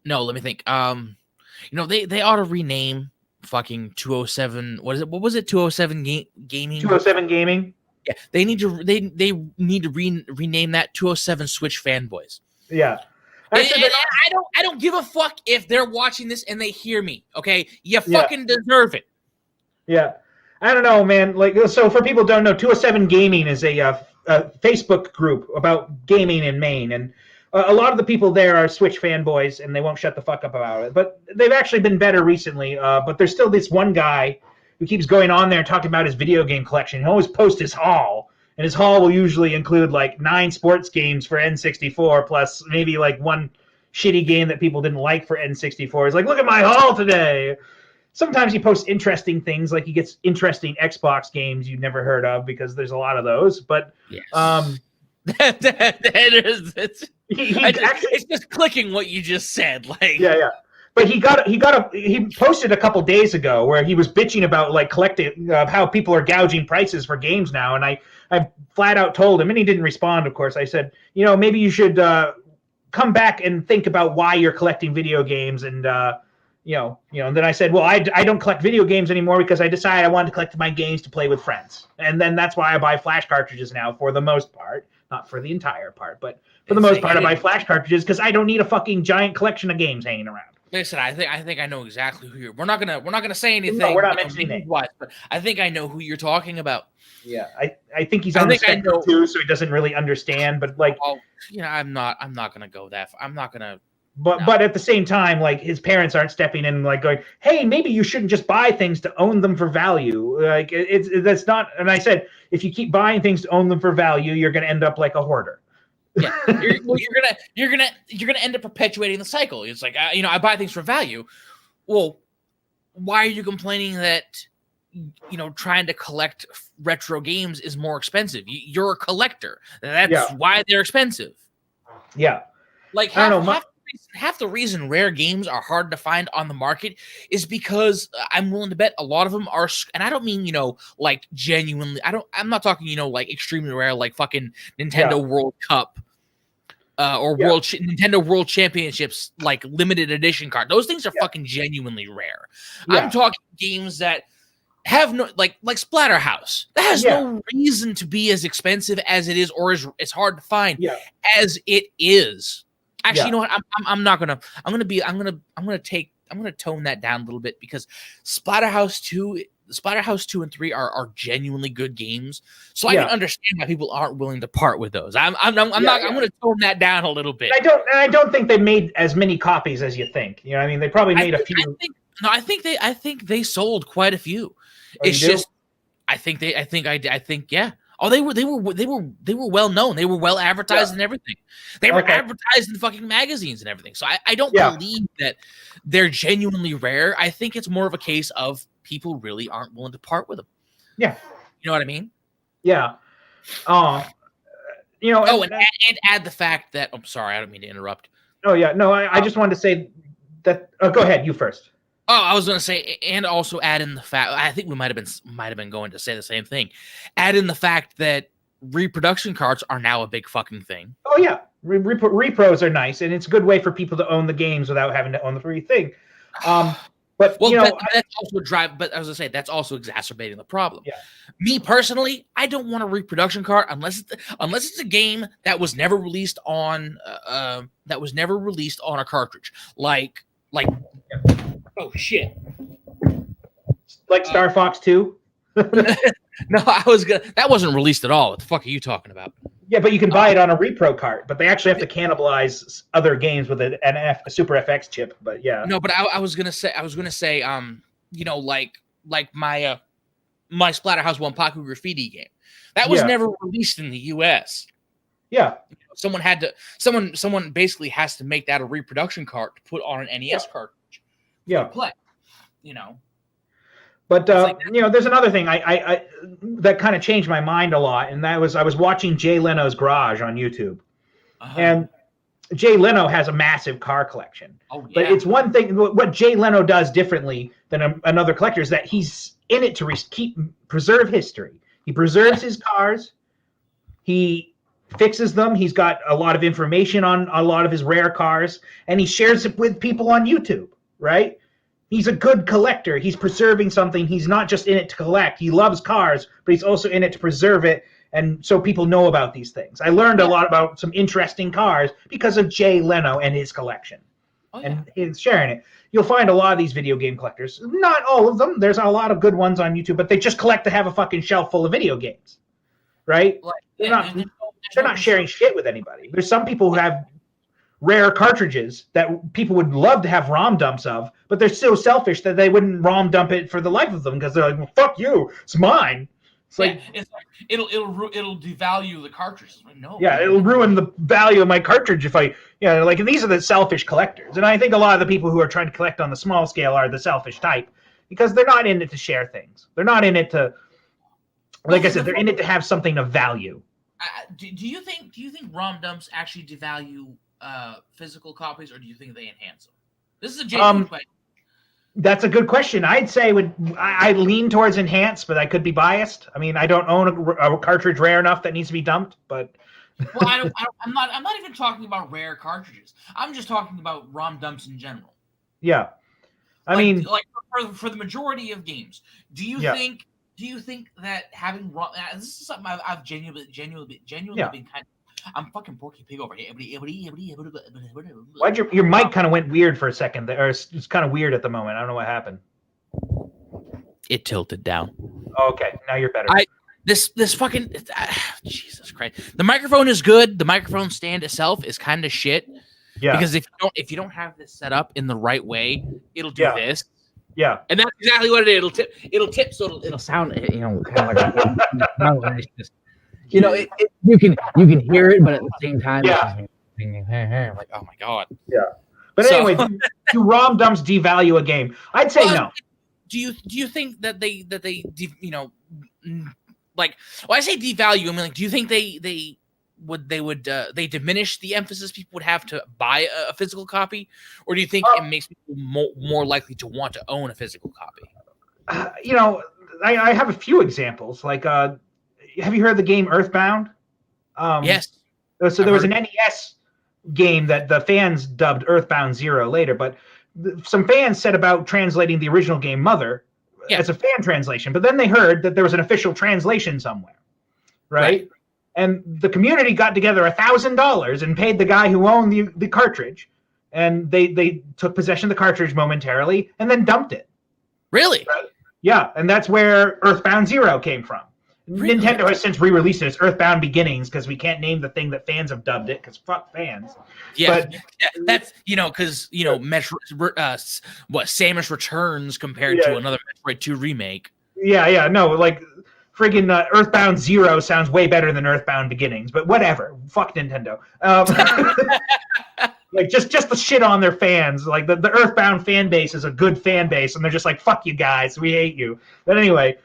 No, let me think. They ought to rename fucking 207. What is it? What was it? 207 gaming. 207 gaming. Yeah, they need to rename that 207 Switch fanboys. Yeah. I don't give a fuck if they're watching this and they hear me. Okay, you fucking deserve it. Yeah, I don't know, man. Like, so for people who don't know, 207 Gaming is a Facebook group about gaming in Maine, and a lot of the people there are Switch fanboys, and they won't shut the fuck up about it. But they've actually been better recently. But there's still this one guy who keeps going on there talking about his video game collection. He always posts his haul. And his haul will usually include like 9 sports games for N64 plus maybe like one shitty game that people didn't like for N64. He's like, look at my haul today. Sometimes he posts interesting things, like he gets interesting Xbox games you've never heard of because there's a lot of those. But it's just clicking what you just said. Like But he posted a couple days ago where he was bitching about like collecting how people are gouging prices for games now, and I flat out told him, and he didn't respond. Of course, I said, maybe you should come back and think about why you're collecting video games, and And then I said, well, I don't collect video games anymore because I decided I wanted to collect my games to play with friends, and then that's why I buy flash cartridges now for the most part, not for the entire part, but for the most part, I buy flash cartridges because I don't need a fucking giant collection of games hanging around. Listen, I think I know exactly who you're. We're not gonna say anything. No, we're not mentioning names. But I think I know who you're talking about. Yeah, I think he's on the spectrum too, so he doesn't really understand. But like, I'm not gonna go that far. I'm not gonna. But at the same time, like his parents aren't stepping in and like going, "Hey, maybe you shouldn't just buy things to own them for value." Like that's not. And I said, if you keep buying things to own them for value, you're gonna end up like a hoarder. Yeah, you're gonna end up perpetuating the cycle. It's like I buy things for value. Well, why are you complaining that trying to collect retro games is more expensive. You're a collector. That's why they're expensive. Yeah. Like half the reason rare games are hard to find on the market is because I'm willing to bet a lot of them are, and I don't mean, like genuinely, I'm not talking, like extremely rare, like fucking Nintendo World Cup or Nintendo World Championships, like limited edition card. Those things are fucking genuinely rare. I'm talking games that have no, like Splatterhouse. That has no reason to be as expensive as it is, or as it's hard to find as it is. Actually, you know what? I'm gonna tone that down a little bit, because Splatterhouse 2 and 3 are genuinely good games. So I can understand why people aren't willing to part with those. I'm gonna tone that down a little bit. I don't think they made as many copies as you think. You know what I mean? They probably made a few. I think they sold quite a few. It's just I think yeah. Oh, they were well known. They were well advertised and everything. They were advertised in fucking magazines and everything. So I don't believe that they're genuinely rare. I think it's more of a case of people really aren't willing to part with them. Yeah. You know what I mean? Yeah. And add the fact that I'm sorry, I don't mean to interrupt. Oh yeah, no, I just wanted to say that. Go ahead, you first. Oh, I was going to say, and also add in the fact, I think we might have been going to say the same thing. Add in the fact that reproduction cards are now a big fucking thing. Oh yeah, repros are nice, and it's a good way for people to own the games without having to own the free thing. But that's also that's also exacerbating the problem. Yeah. Me personally, I don't want a reproduction card unless it's a game that was never released on a cartridge, like. Oh shit! Like Star Fox 2? No, that wasn't released at all. What the fuck are you talking about? Yeah, but you can buy it on a repro cart, but they actually have to cannibalize other games with a Super FX chip. But yeah. No, but I was gonna say, like my Splatterhouse 1 Paku Graffiti game. That was never released in the US. Yeah. Someone basically has to make that a reproduction cart to put on an NES cartridge. Yeah. Play. But there's another thing I that kind of changed my mind a lot, and that was I was watching Jay Leno's Garage on YouTube, and Jay Leno has a massive car collection. Oh, yeah. But it's one thing what Jay Leno does differently than another collector is that he's in it to preserve history. He preserves his cars. He fixes them. He's got a lot of information on a lot of his rare cars, and he shares it with people on YouTube. Right? He's a good collector. He's preserving something. He's not just in it to collect. He loves cars, but he's also in it to preserve it, and so people know about these things. I learned a lot about some interesting cars because of Jay Leno and his collection. And he's sharing it. You'll find a lot of these video game collectors. Not all of them. There's a lot of good ones on YouTube, but they just collect to have a fucking shelf full of video games. Right? They're not sharing shit with anybody. There's some people who have rare cartridges that people would love to have ROM dumps of, but they're so selfish that they wouldn't ROM dump it for the life of them because they're like, well, fuck you, it's mine. It's like it'll devalue the cartridge. No. Yeah, it'll ruin the value of my cartridge if these are the selfish collectors. And I think a lot of the people who are trying to collect on the small scale are the selfish type because they're not in it to share things. They're not in it to, like I said, they're in it to have something of value. Do you think ROM dumps actually devalue physical copies, or do you think they enhance them? This is a genuine question. That's a good question. I'd say I lean towards enhance, but I could be biased. I mean, I don't own a cartridge rare enough that needs to be dumped, but. Well, I'm not even talking about rare cartridges. I'm just talking about ROM dumps in general. Yeah, I mean, like for the majority of games, do you think that having ROM? This is something I've genuinely been kind of. I'm fucking Porky Pig over here. Why'd your mic kind of went weird for a second there? It's kind of weird at the moment. I don't know what happened. It tilted down. Okay, now you're better. This fucking Jesus Christ. The microphone is good. The microphone stand itself is kind of shit. Yeah. Because if you don't have this set up in the right way, it'll do this. Yeah. And that's exactly what it is. It'll tip so it'll sound kind of like you can hear it, but at the same time, I'm like, oh my god. Yeah. But anyway, do ROM dumps devalue a game? I'd say no. do you think that they like, well, I say devalue. I mean, like, do you think they would diminish the emphasis people would have to buy a physical copy, or do you think it makes people more likely to want to own a physical copy? I have a few examples. Like, have you heard of the game Earthbound? Yes. So there was an NES game that the fans dubbed Earthbound Zero later, but some fans set about translating the original game Mother as a fan translation, but then they heard that there was an official translation somewhere, right? And the community got together $1,000 and paid the guy who owned the cartridge, and they took possession of the cartridge momentarily and then dumped it. Really? Right? Yeah, and that's where Earthbound Zero came from. Really? Nintendo has since re-released it as Earthbound Beginnings because we can't name the thing that fans have dubbed it because fuck fans. Yeah, but, that's because Metro, Samus Returns compared to another Metroid 2 remake. Yeah, no, like friggin' Earthbound Zero sounds way better than Earthbound Beginnings, but whatever. Fuck Nintendo. Like just the shit on their fans. Like the Earthbound fan base is a good fan base, and they're just like, fuck you guys, we hate you. But anyway,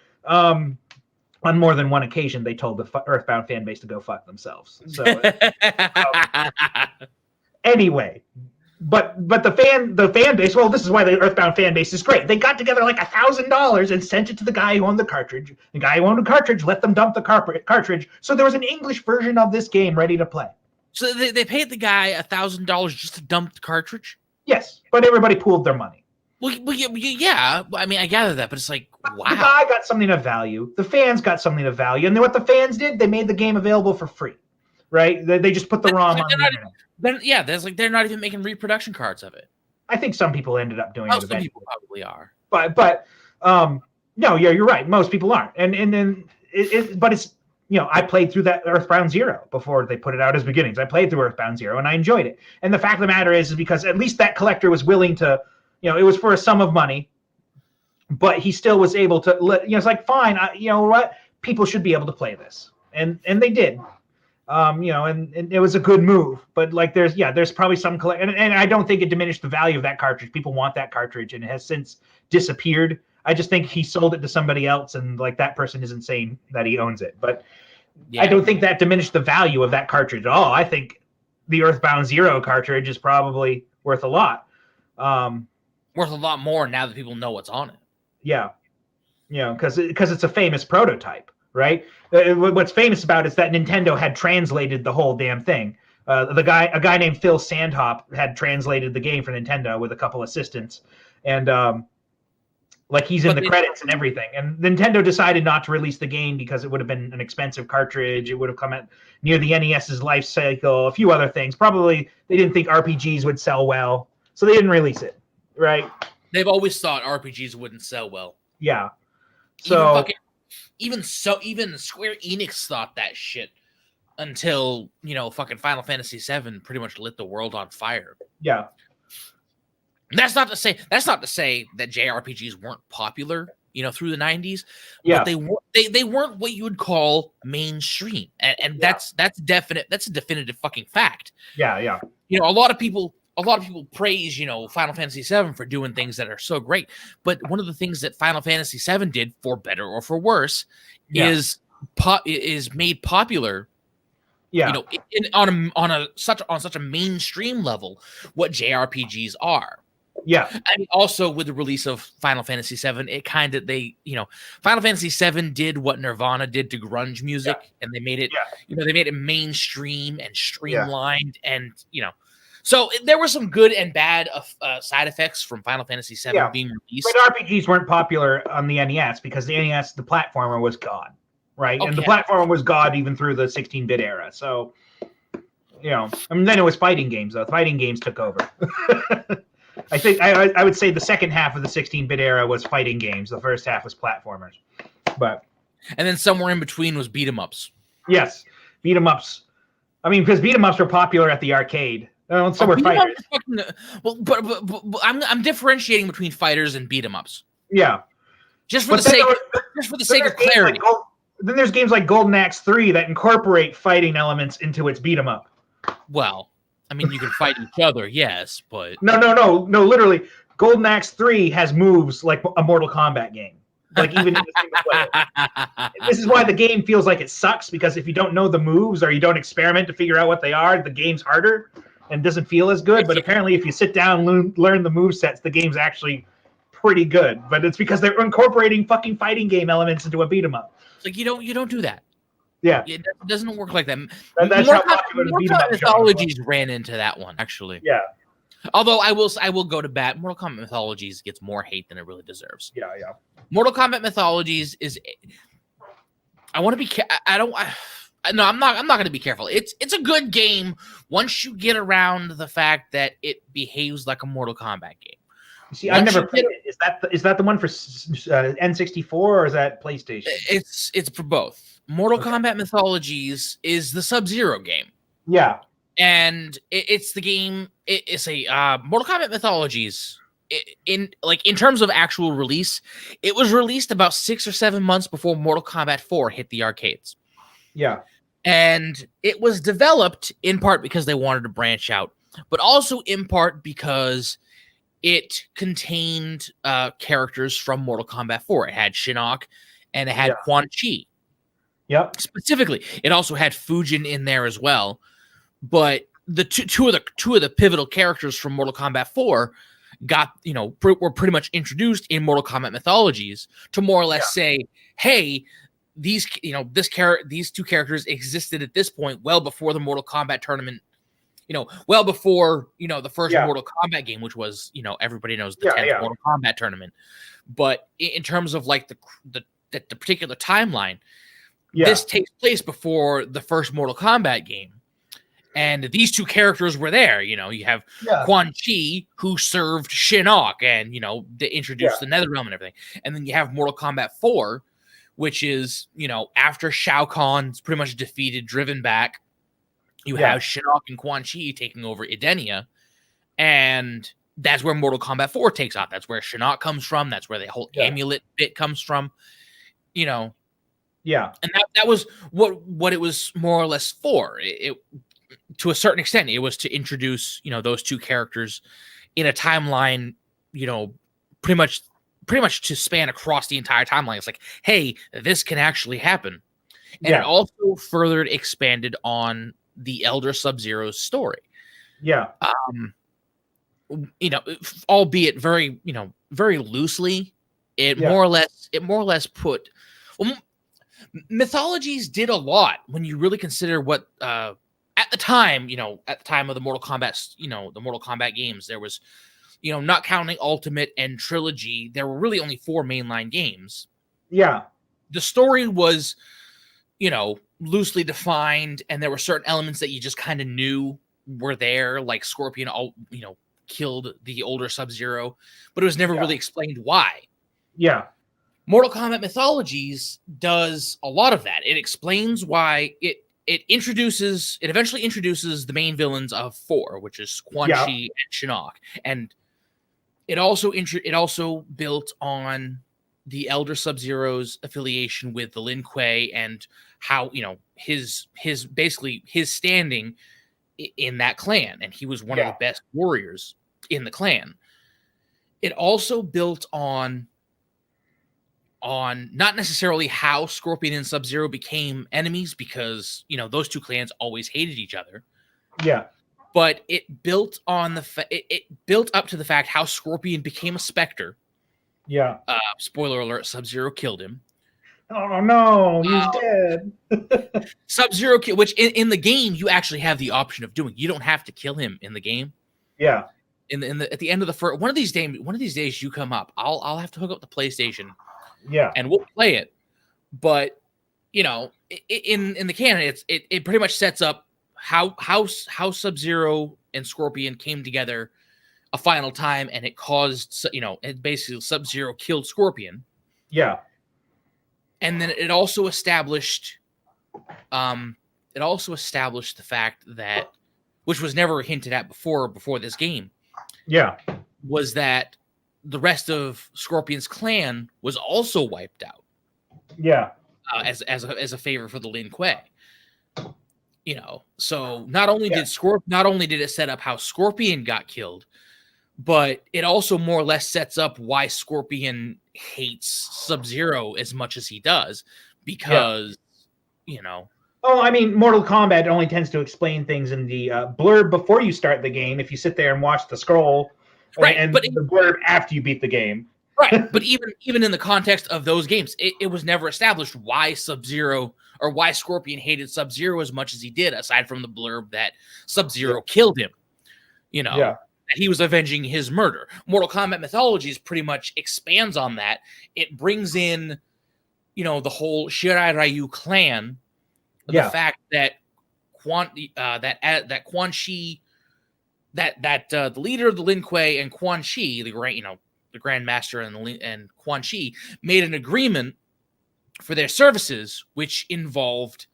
on more than one occasion, they told the Earthbound fan base to go fuck themselves. So anyway, but the fan base. Well, this is why the Earthbound fan base is great. They got together like $1,000 and sent it to the guy who owned the cartridge. The guy who owned the cartridge let them dump the cartridge. So there was an English version of this game ready to play. So they paid the guy $1,000 just to dump the cartridge? Yes, but everybody pooled their money. Well, yeah. I mean, I gather that, but it's like, wow. The guy got something of value. The fans got something of value. And then what the fans did, they made the game available for free, right? They just put the ROM on the internet. They're not even making reproduction cards of it. I think some people ended up doing it eventually. Some people probably are. But no, yeah, you're right. Most people aren't. But it's, I played through that Earthbound Zero before they put it out as Beginnings. I played through Earthbound Zero and I enjoyed it. And the fact of the matter is because at least that collector was willing to, it was for a sum of money, but he still was able to it's like, fine, you know what? People should be able to play this. And they did. And it was a good move, but like there's probably some and I don't think it diminished the value of that cartridge. People want that cartridge and it has since disappeared. I just think he sold it to somebody else and like that person isn't saying that he owns it, but I don't think that diminished the value of that cartridge at all. I think the Earthbound Zero cartridge is probably worth a lot. Worth a lot more now that people know what's on it. Yeah. Because it's a famous prototype. Right. What's famous about it is that Nintendo had translated the whole damn thing. A guy named Phil Sandhop had translated the game for Nintendo with a couple assistants, and he's in the credits and everything. And Nintendo decided not to release the game because it would have been an expensive cartridge. It would have come at near the NES's life cycle, a few other things. Probably they didn't think RPGs would sell well, so they didn't release it. Right. They've always thought RPGs wouldn't sell well. Yeah. So. Even Square Enix thought that shit until, fucking Final Fantasy VII pretty much lit the world on fire. Yeah. That's not to say that JRPGs weren't popular, through the 90s. Yeah. But they weren't what you would call mainstream. And that's definite. That's a definitive fucking fact. Yeah. A lot of people praise, Final Fantasy VII for doing things that are so great. But one of the things that Final Fantasy VII did, for better or for worse, is made popular. Yeah. On such a mainstream level, what JRPGs are. Yeah. And also with the release of Final Fantasy VII, it kind of Final Fantasy VII did what Nirvana did to grunge music, and they made it. Yeah. They made it mainstream and streamlined, and So there were some good and bad side effects from Final Fantasy VII being released. But RPGs weren't popular on the NES because the NES, the platformer, was God, right? Okay. And the platformer was God even through the 16-bit era. So, then it was fighting games, though. Fighting games took over. I think I would say the second half of the 16-bit era was fighting games. The first half was platformers. And then somewhere in between was beat-em-ups. Yes, beat-em-ups. I mean, because beat-em-ups were popular at the arcade. So were fighters. But I'm differentiating between fighters and beat 'em ups. Yeah, just for the sake of clarity. Then there's games like Golden Axe 3 that incorporate fighting elements into its beat 'em up. Well, I mean, you can fight each other, yes, but no. Literally, Golden Axe 3 has moves like a Mortal Kombat game. Like even in the single player. This is why the game feels like it sucks, because if you don't know the moves or you don't experiment to figure out what they are, the game's harder and doesn't feel as good. But apparently if you sit down and learn the move sets, the game's actually pretty good. But it's because they're incorporating fucking fighting game elements into a beat 'em up. Like you don't do that. Yeah. It doesn't work like that. That's how popular the beat 'em up Mythologies ran into that one, actually. Yeah. Although I will go to bat. Mortal Kombat Mythologies gets more hate than it really deserves. Yeah. Mortal Kombat Mythologies is. I want to be. No, I'm not going to be careful. It's a good game once you get around the fact that it behaves like a Mortal Kombat game. See, I've never played it. Is that the one for N64 or is that PlayStation? It's for both. Mortal Kombat Mythologies is the Sub-Zero game. Yeah. And it's the game. It's a Mortal Kombat Mythologies. In terms of actual release, it was released about 6 or 7 months before Mortal Kombat 4 hit the arcades. Yeah, and it was developed in part because they wanted to branch out, but also in part because it contained characters from Mortal Kombat 4. It had Shinnok and it had Quan Chi. Yep. Specifically, it also had Fujin in there as well. But the two of the pivotal characters from Mortal Kombat 4 got, were pretty much introduced in Mortal Kombat Mythologies to more or less say, hey, these two characters existed at this point well before the Mortal Kombat tournament, well before, the first Mortal Kombat game, which was, everybody knows the 10th Mortal Kombat tournament. But in terms of like the particular timeline, this takes place before the first Mortal Kombat game. And these two characters were there. You have Quan Chi, who served Shinnok, and, they introduced the Netherrealm and everything. And then you have Mortal Kombat 4, which is, after Shao Kahn's pretty much defeated, driven back, you have Shinnok and Quan Chi taking over Edenia. And that's where Mortal Kombat 4 takes off. That's where Shinnok comes from. That's where the whole amulet bit comes from, Yeah. And that was what it was more or less for. It to a certain extent, it was to introduce, those two characters in a timeline, pretty much to span across the entire timeline. It's like, hey, this can actually happen. And it also further expanded on the Elder Sub-Zero's story. Yeah. Albeit very, very loosely, it more or less put, Mythologies did a lot when you really consider what, at the time of the Mortal Kombat, the Mortal Kombat games, there was, not counting Ultimate and Trilogy, there were really only 4 mainline games. Yeah. The story was, loosely defined, and there were certain elements that you just kind of knew were there, like Scorpion, killed the older Sub-Zero, but it was never really explained why. Yeah. Mortal Kombat Mythologies does a lot of that. It explains why it eventually introduces the main villains of 4, which is Quan Chi and Shinnok. And it also built on the Elder Sub-Zero's affiliation with the Lin Kuei and how, his standing in that clan. And he was one of the best warriors in the clan. It also built on not necessarily how Scorpion and Sub-Zero became enemies, because, those two clans always hated each other. Yeah. But it built on it built up to the fact how Scorpion became a Spectre. Yeah. Spoiler alert, Sub-Zero killed him. Oh no, he's dead. Sub-Zero which in the game you actually have the option of doing. You don't have to kill him in the game. Yeah. At the end of the first one of these days you come up. I'll have to hook up the PlayStation. Yeah. And we'll play it. But, in the canon, it pretty much sets up how Sub-Zero and Scorpion came together a final time, and it caused, basically Sub-Zero killed Scorpion. Yeah. And then it also established the fact that, which was never hinted at before this game. Yeah. Was that the rest of Scorpion's clan was also wiped out. Yeah. As a favor for the Lin Kuei. So not only did it set up how Scorpion got killed, but it also more or less sets up why Scorpion hates Sub-Zero as much as he does, because, you know. Oh, I mean, Mortal Kombat only tends to explain things in the blurb before you start the game. If you sit there and watch the scroll, and the blurb after you beat the game. Right, but even in the context of those games, it was never established why Sub-Zero or why Scorpion hated Sub-Zero as much as he did, aside from the blurb that Sub-Zero killed him. You know, that he was avenging his murder. Mortal Kombat Mythologies pretty much expands on that. It brings in, you know, the whole Shirai Ryu clan, the fact that Quan Chi, the leader of the Lin Kuei and Quan Chi, the Grandmaster and Quan Chi made an agreement for their services, which involved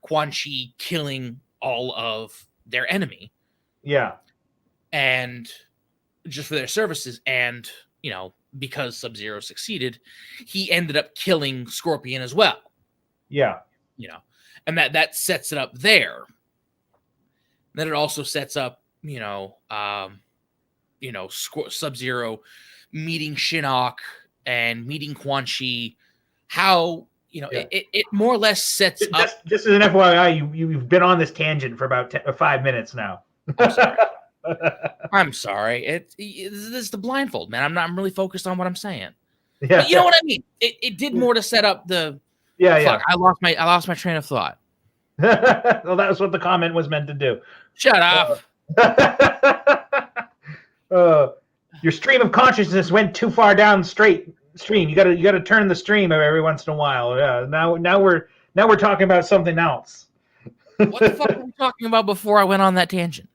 Quan Chi killing all of their enemy. Yeah. And just for their services. And, you know, because Sub-Zero succeeded, he ended up killing Scorpion as well. Yeah. You know, and that sets it up there. Then it also sets up, Sub-Zero meeting Shinnok and meeting Quan Chi, how, it more or less sets up. Just as an FYI, you've been on this tangent for about 5 minutes now. I'm sorry. I'm sorry. This is the blindfold, man. I'm really focused on what I'm saying. Yeah. But you know what I mean? It did more to set up the. Fuck, I lost my train of thought. Well, that was what the comment was meant to do. Shut up. Your stream of consciousness went too far down stream. You gotta turn the stream every once in a while. Yeah. Now we're talking about something else. What the fuck were we talking about before I went on that tangent?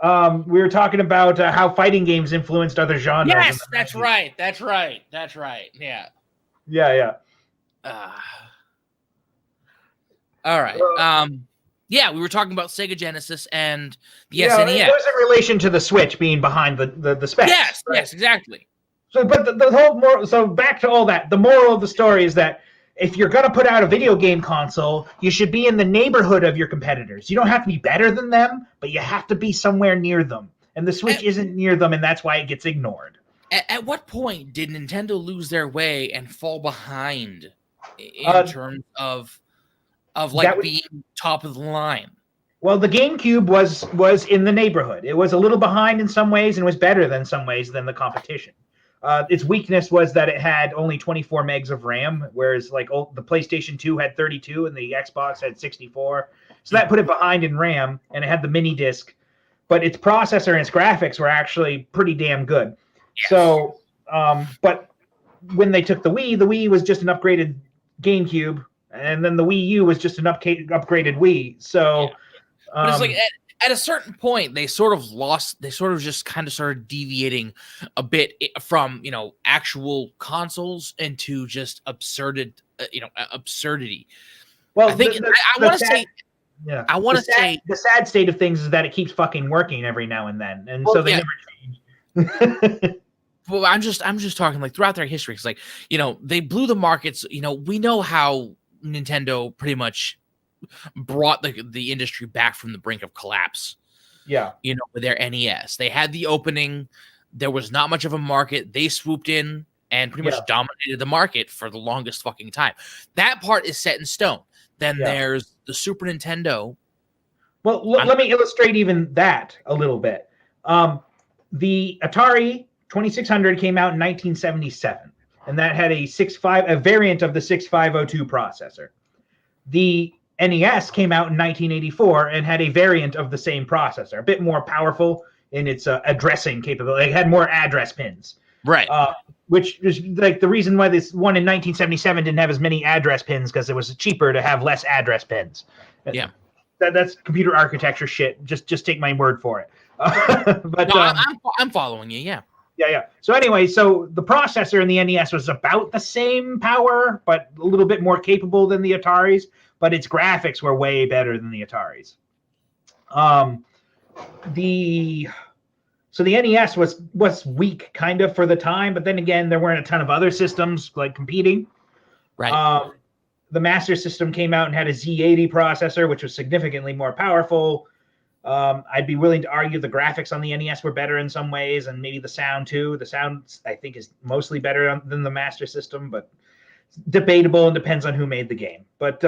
We were talking about how fighting games influenced other genres. Yes, that's right. Yeah. Yeah. All right. We were talking about Sega Genesis and the SNES. It was in relation to the Switch being behind the specs. Yes, right? Yes, exactly. So, but the whole so back to all that. The moral of the story is that if you're going to put out a video game console, you should be in the neighborhood of your competitors. You don't have to be better than them, but you have to be somewhere near them. And the Switch isn't near them, and that's why it gets ignored. At what point did Nintendo lose their way and fall behind in terms of being top of the line? Well, the GameCube was in the neighborhood. It was a little behind in some ways and was better than some ways than the competition. Its weakness was that it had only 24 megs of RAM, whereas the PlayStation 2 had 32 and the Xbox had 64. So that put it behind in RAM, and it had the mini disc, but its processor and its graphics were actually pretty damn good. Yes. So, but when they took the Wii was just an upgraded GameCube, and then the Wii U was just an upgraded Wii. So, but it's like at a certain point, they sort of just kind of started deviating a bit from, actual consoles into just absurdity. Well, I think I want to say, yeah, I want to say the sad state of things is that it keeps fucking working every now and then, and so they never change. Well, I'm just talking like throughout their history. It's like, they blew the markets. We know how Nintendo pretty much brought the industry back from the brink of collapse. Yeah. With their NES. They had the opening. There was not much of a market. They swooped in and pretty much dominated the market for the longest fucking time. That part is set in stone. Then there's the Super Nintendo. Well, let me illustrate even that a little bit. The Atari 2600 came out in 1977, and that had a variant of the 6502 processor. The NES came out in 1984 and had a variant of the same processor, a bit more powerful in its addressing capability. It had more address pins. Right. Which is like the reason why this one in 1977 didn't have as many address pins, because it was cheaper to have less address pins. Yeah. That's computer architecture shit. Just take my word for it. But no, I'm following you. Yeah. Yeah. So anyway, the processor in the NES was about the same power, but a little bit more capable than the Ataris. But its graphics were way better than the Ataris. So the NES was weak kind of for the time, but then again, there weren't a ton of other systems like competing. Right. The Master System came out and had a Z80 processor, which was significantly more powerful. I'd be willing to argue the graphics on the NES were better in some ways, and maybe the sound too. The sound, I think, is mostly better than the Master System, but debatable and depends on who made the game. But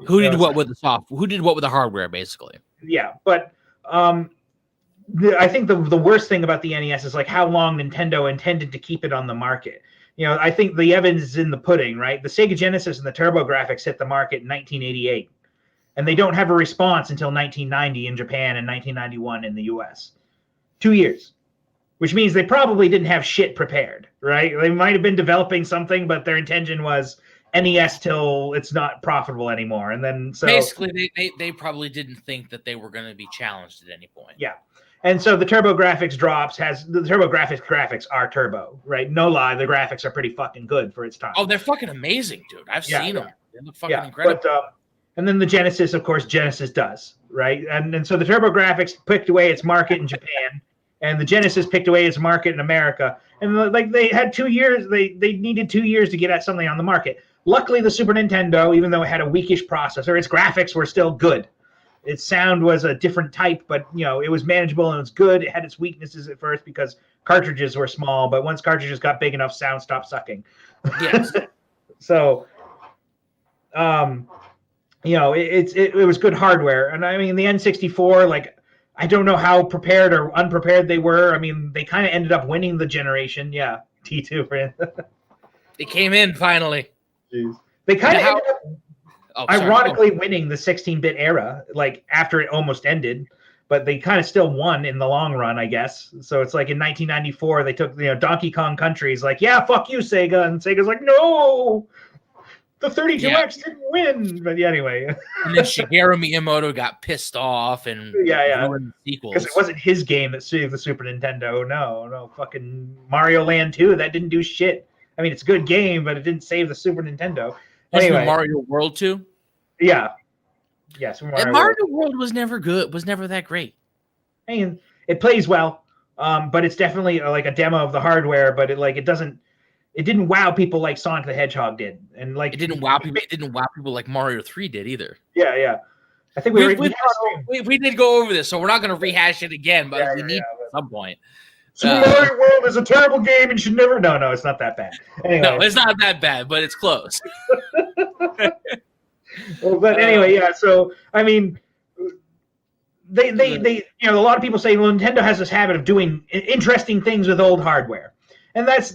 who did what with the software? Who did what with the hardware, basically? Yeah, but I think the worst thing about the NES is like how long Nintendo intended to keep it on the market. I think the evidence is in the pudding, right? The Sega Genesis and the TurboGrafx hit the market in 1988, and they don't have a response until 1990 in Japan and 1991 in the US. 2 years, which means they probably didn't have shit prepared, right? They might have been developing something, but their intention was NES till it's not profitable anymore. And then so basically they probably didn't think that they were going to be challenged at any point. Yeah. And so the TurboGrafx the TurboGrafx graphics are turbo, right? No lie, the graphics are pretty fucking good for its time. Oh, they're fucking amazing, dude. I've seen them. They look fucking incredible. But, and then the Genesis, of course, Genesis does, right? And so the TurboGrafx picked away its market in Japan, and the Genesis picked away its market in America. And like they had 2 years, they needed 2 years to get at something on the market. Luckily, the Super Nintendo, even though it had a weakish processor, its graphics were still good. Its sound was a different type, but it was manageable and it was good. It had its weaknesses at first because cartridges were small, but once cartridges got big enough, sound stopped sucking. Yes. So, it was good hardware, and I mean the N64, like I don't know how prepared or unprepared they were. I mean, they kind of ended up winning the generation. Yeah, T2 for it. They came in finally. Jeez. They kind of ended up ironically winning the 16-bit era, like after it almost ended, but they kind of still won in the long run, I guess. So it's like in 1994, they took Donkey Kong Country's like, yeah, fuck you, Sega, and Sega's like, no, the 32X didn't win. But anyway, and then Shigeru Miyamoto got pissed off and ruined the sequels because it wasn't his game that saved the Super Nintendo. No, fucking Mario Land 2, that didn't do shit. I mean, it's a good game, but it didn't save the Super Nintendo. Anyway, Mario World 2? Yeah. Yes. Yeah, Mario World was never good. Was never that great. I mean, it plays well, but it's definitely like a demo of the hardware. But it didn't wow people like Sonic the Hedgehog did, and like it didn't wow people. It didn't wow people like Mario 3 did either. Yeah. I think we did go over this, so we're not going to rehash it again. But we need at some point. Super Mario World is a terrible game and should never. No, it's not that bad. Anyway. No, it's not that bad, but it's close. Well, but anyway, yeah. So I mean, they a lot of people say, well, Nintendo has this habit of doing interesting things with old hardware, and that's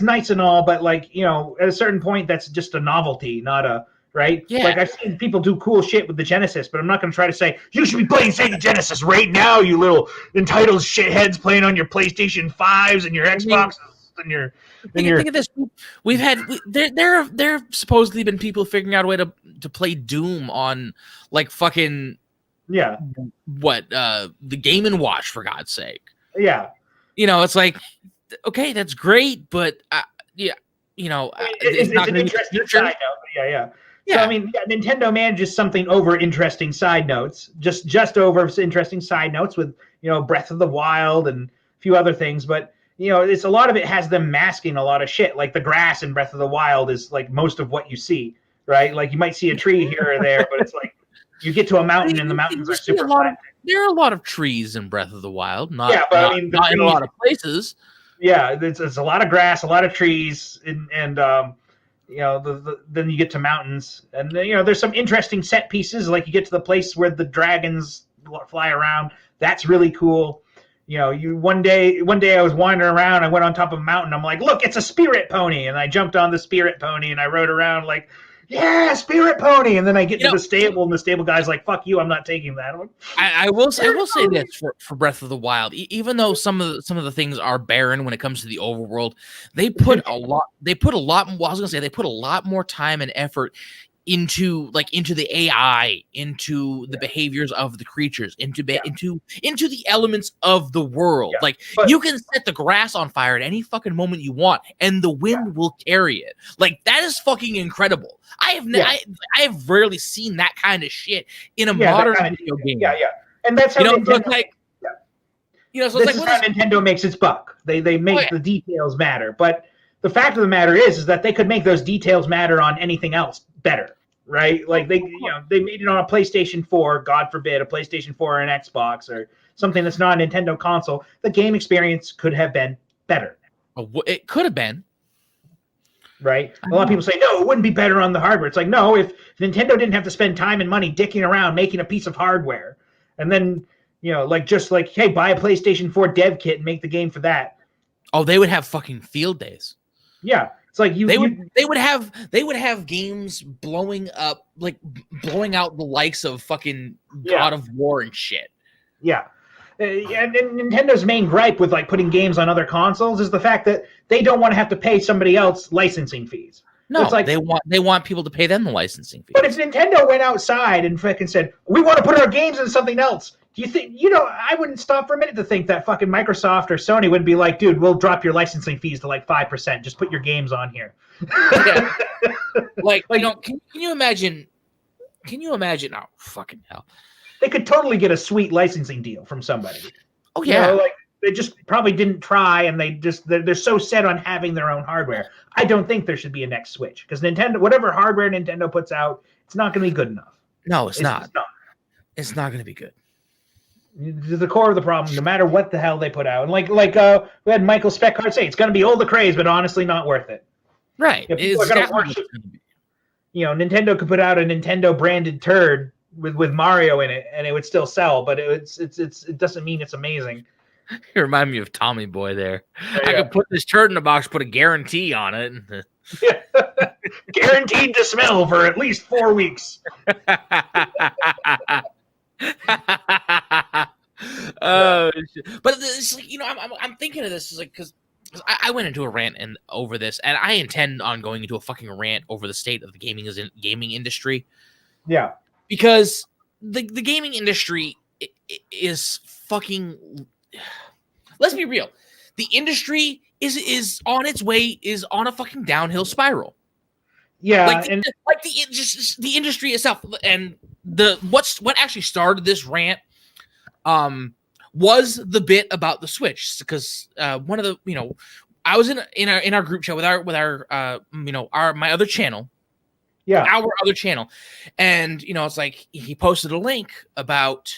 nice and all, but like at a certain point, that's just a novelty, not a right. Yeah. Like I've seen people do cool shit with the Genesis, but I'm not going to try to say you should be playing Sega Genesis right now, you little entitled shitheads playing on your PlayStation 5s and your Xboxes and your. Think of this. We've had there have supposedly been people figuring out a way to play Doom on like fucking the Game & Watch, for God's sake. Yeah. It's like, okay, that's great, but it's an interesting side note. Yeah. So I mean, Nintendo manages something over interesting side notes, just over interesting side notes with Breath of the Wild and a few other things, but. It's a lot of it has them masking a lot of shit. Like the grass in Breath of the Wild is like most of what you see, right? Like you might see a tree here or there, but it's like you get to a mountain and the mountains are super flat. There are a lot of trees in Breath of the Wild, not in a lot of places. Yeah, it's a lot of grass, a lot of trees, and then you get to mountains, and there's some interesting set pieces. Like you get to the place where the dragons fly around. That's really cool. One day I was wandering around. I went on top of a mountain. I'm like, look, it's a spirit pony, and I jumped on the spirit pony and I rode around like, yeah, spirit pony. And then I get to the stable, and the stable guy's like, fuck you, I'm not taking that. Like, I will say this for Breath of the Wild. Even though some of the things are barren when it comes to the overworld, they put a lot more time and effort into the AI, into the behaviors of the creatures, into the elements of the world. Yeah. But you can set the grass on fire at any fucking moment you want, and the wind will carry it. Like that is fucking incredible. I have rarely seen that kind of shit in a modern video game. Yeah, and that's how Nintendo. This is how Nintendo makes its buck. They make the details matter, but the fact of the matter is that they could make those details matter on anything else better. right? Like they made it on a PlayStation 4, God forbid, a PlayStation 4 or an Xbox or something that's not a Nintendo console. The game experience could have been better. It could have been. Right? A lot of people say, no, it wouldn't be better on the hardware. It's like, no, if Nintendo didn't have to spend time and money dicking around making a piece of hardware, and then, just like, hey, buy a PlayStation 4 dev kit and make the game for that. Oh, they would have fucking field days. Yeah. It's like they would have games blowing out the likes of fucking God of War and shit. Yeah. And Nintendo's main gripe with like putting games on other consoles is the fact that they don't want to have to pay somebody else licensing fees. No, it's like, they want people to pay them the licensing fees. But if Nintendo went outside and fucking said, we want to put our games in something else, do you think, I wouldn't stop for a minute to think that fucking Microsoft or Sony would be like, dude, we'll drop your licensing fees to like 5%. Just put your games on here. Yeah. Can you imagine? Oh, fucking hell. They could totally get a sweet licensing deal from somebody. Oh yeah. They just probably didn't try, and they're so set on having their own hardware. I don't think there should be a next Switch because Nintendo, whatever hardware Nintendo puts out, it's not going to be good enough. No, it's not. It's not going to be good. It's the core of the problem, no matter what the hell they put out. And we had Michael Speckart say, it's going to be all the craze, but honestly not worth it. Right. Nintendo could put out a Nintendo branded turd with Mario in it, and it would still sell, but it doesn't mean it's amazing. You remind me of Tommy Boy there. Yeah. I could put this turd in a box, put a guarantee on it. Guaranteed to smell for at least 4 weeks. But it's like, I'm thinking of this is like because I went into a rant over this, and I intend on going into a fucking rant over the state of the gaming industry. Yeah, because the gaming industry is fucking. Let's be real. The industry is on its way, is on a fucking downhill spiral. Yeah, the industry itself, and what actually started this rant was the bit about the Switch, because one of the I was in our group chat with our my other channel. Yeah, our other channel, and it's like he posted a link about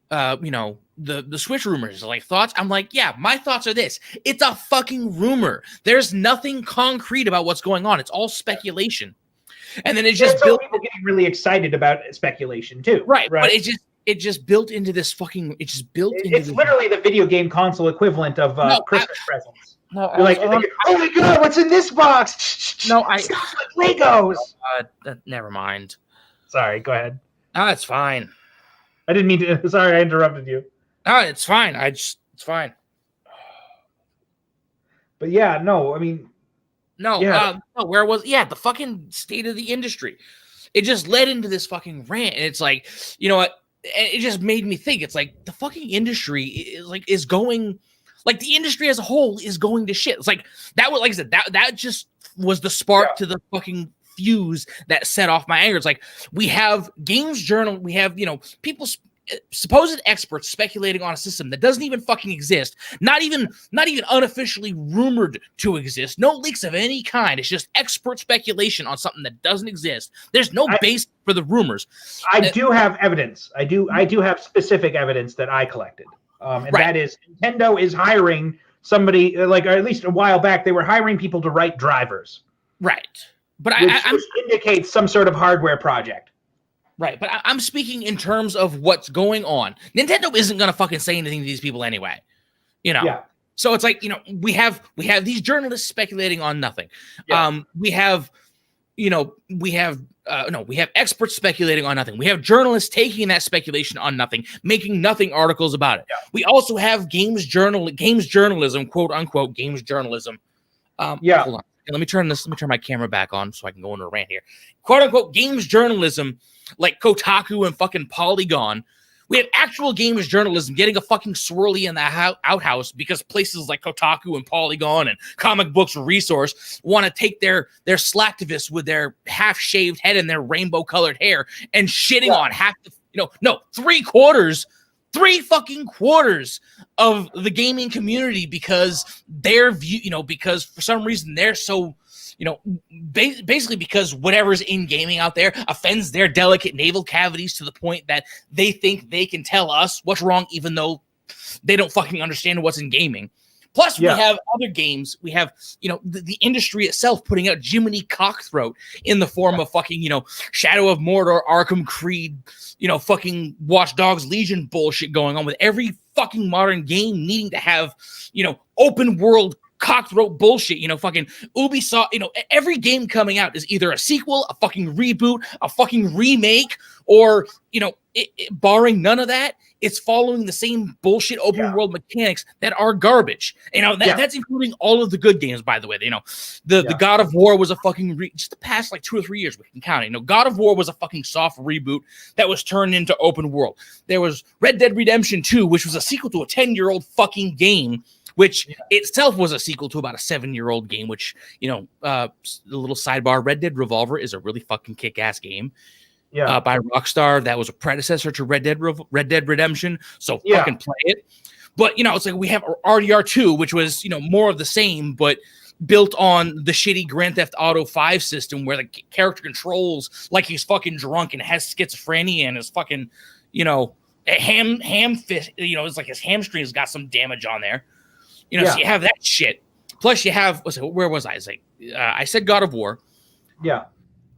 the Switch rumors, like thoughts. I'm like, yeah, my thoughts are this. It's a fucking rumor. There's nothing concrete about what's going on. It's all speculation. And then it just built people getting really excited about speculation too. Right. But it just built into this fucking it's literally the video game console equivalent of Christmas presents. No, you're like, oh my god, what's in this box? No, it's like Legos. Never mind. Sorry, go ahead. No, it's fine. I didn't mean to. Sorry, I interrupted you. No, it's fine. It's fine. But yeah, no, I mean, no, where was the fucking state of the industry? It just led into this fucking rant, and it's like, what? It just made me think. It's like the fucking industry is going, like the industry as a whole is going to shit. It's like that was, like I said, that just was the spark to the fucking fuse that set off my anger. It's like we have games journal, we have people, supposed experts speculating on a system that doesn't even fucking exist, not even unofficially rumored to exist, no leaks of any kind. It's just expert speculation on something that doesn't exist. There's no base for the rumors. I do have evidence. I do have specific evidence that I collected, and that is Nintendo is hiring somebody, or at least a while back they were hiring people to write drivers. Right. But which indicates some sort of hardware project. Right, but I'm speaking in terms of what's going on. Nintendo isn't going to fucking say anything to these people anyway. Yeah. So it's like, we have these journalists speculating on nothing. Yeah. We have experts speculating on nothing. We have journalists taking that speculation on nothing, making nothing articles about it. Yeah. We also have games journalism, quote unquote, games journalism. Hold on. Let me turn my camera back on so I can go into a rant here. Quote unquote games journalism, like Kotaku and fucking Polygon. We have actual games journalism getting a fucking swirly in the outhouse because places like Kotaku and Polygon and Comic Books Resource want to take their slacktivists with their half-shaved head and their rainbow-colored hair and shitting on three fucking quarters of the gaming community because their view, because for some reason they're so basically because whatever's in gaming out there offends their delicate navel cavities to the point that they think they can tell us what's wrong, even though they don't fucking understand what's in gaming. Plus, we have other games. We have, the industry itself putting out Jiminy Cockthroat in the form of fucking, Shadow of Mordor, Arkham Creed, fucking Watch Dogs Legion bullshit going on with every fucking modern game needing to have, open world cockthroat bullshit, fucking Ubisoft, every game coming out is either a sequel, a fucking reboot, a fucking remake, or, barring none of that, it's following the same bullshit open world mechanics that are garbage. That's including all of the good games, by the way. The God of War was a fucking just the past like 2 or 3 years we can count it. God of War was a fucking soft reboot that was turned into open world. There was Red Dead Redemption 2, which was a sequel to a 10-year-old fucking game, which itself was a sequel to about a 7-year-old game, which, a little sidebar, Red Dead Revolver is a really fucking kick-ass game. By Rockstar. That was a predecessor to Red Dead Redemption. So fucking play it. But, it's like we have RDR2, which was, more of the same, but built on the shitty Grand Theft Auto 5 system where the character controls like he's fucking drunk and has schizophrenia and is fucking, ham fist, it's like his hamstrings got some damage on there. So you have that shit. Plus you have, where was I? I said God of War. Yeah.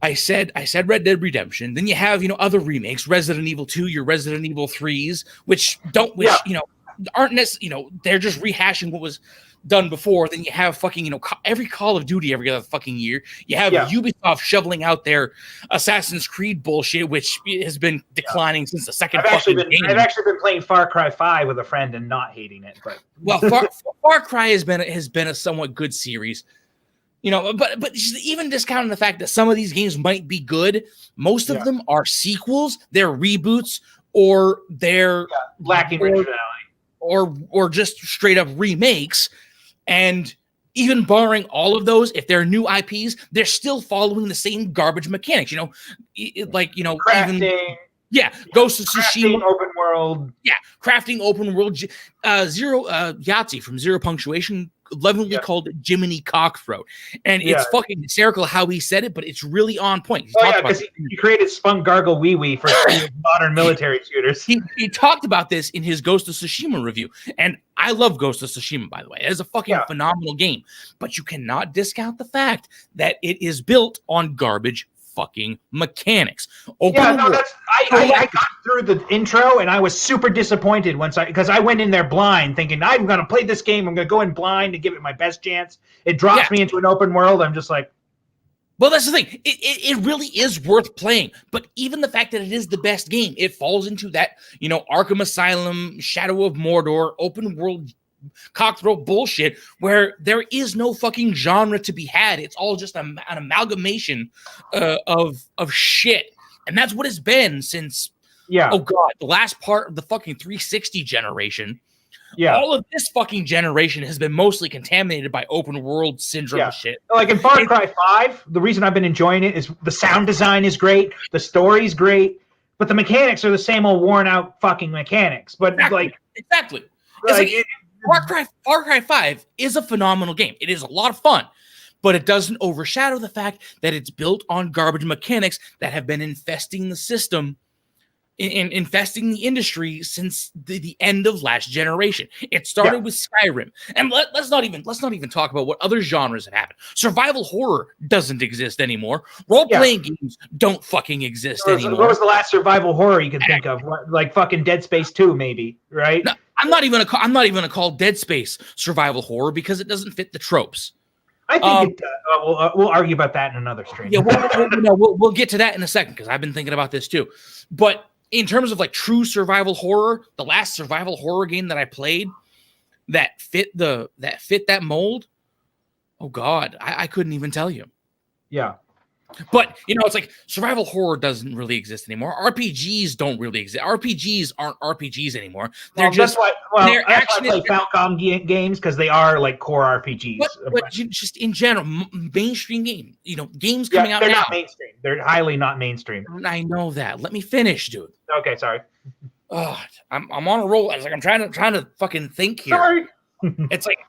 I said Red Dead Redemption. Then you have, other remakes, Resident Evil 2, your Resident Evil 3s, which aren't necessarily, they're just rehashing what was done before. Then you have fucking, every Call of Duty every other fucking year. You have Ubisoft shoveling out their Assassin's Creed bullshit, which has been declining since the second I've actually been playing Far Cry 5 with a friend and not hating it. But Far Cry has been a somewhat good series. But even discounting the fact that some of these games might be good, most of them are sequels, they're reboots, or they're lacking originality, or just straight up remakes. And even barring all of those, if they're new IPs, they're still following the same garbage mechanics. Crafting. Ghost of Tsushima, open world. Crafting open world. Zero Yahtzee from Zero Punctuation lovingly called it Jiminy Cockthroat, and it's fucking hysterical how he said it, but it's really on point. Because he created Spunk Gargle Wee Wee for modern military shooters. He talked about this in his Ghost of Tsushima review, and I love Ghost of Tsushima, by the way. It is a fucking phenomenal game, but you cannot discount the fact that it is built on garbage fucking mechanics. I got through the intro and I was super disappointed because I went in there blind thinking I'm going to play this game. I'm going to go in blind and give it my best chance. It drops me into an open world. I'm just like, well, that's the thing. It really is worth playing. But even the fact that it is the best game, it falls into that, Arkham Asylum, Shadow of Mordor, open world cockthroat bullshit where there is no fucking genre to be had. It's all just an amalgamation of shit. And that's what it's been since, the last part of the fucking 360 generation. All of this fucking generation has been mostly contaminated by open world syndrome shit. Like in Far Cry 5, the reason I've been enjoying it is the sound design is great, the story's great, but the mechanics are the same old worn out fucking mechanics. But exactly. Far Cry 5 is a phenomenal game. It is a lot of fun, but it doesn't overshadow the fact that it's built on garbage mechanics that have been infesting the system, infesting the industry since the end of last generation. It started with Skyrim, and let's not even talk about what other genres have happened. Survival horror doesn't exist anymore. Role-playing games don't fucking exist anymore. What was the last survival horror you could think of? Like fucking Dead Space 2, maybe, right? No, I'm not even gonna call Dead Space survival horror because it doesn't fit the tropes. I think we'll argue about that in another stream. We'll get to that in a second because I've been thinking about this too. But in terms of like true survival horror, the last survival horror game that I played that fit that mold, oh god, I couldn't even tell you. Yeah. But it's like survival horror doesn't really exist anymore. RPGs don't really exist. RPGs aren't RPGs anymore. They're that's why I play Falcom games because they are like core RPGs. But just in general, mainstream games coming out they're now. Not mainstream. They're highly not mainstream. I know that. Let me finish, dude. Okay, sorry. Oh, I'm on a roll. I was like, I'm trying to fucking think here. Sorry. It's like,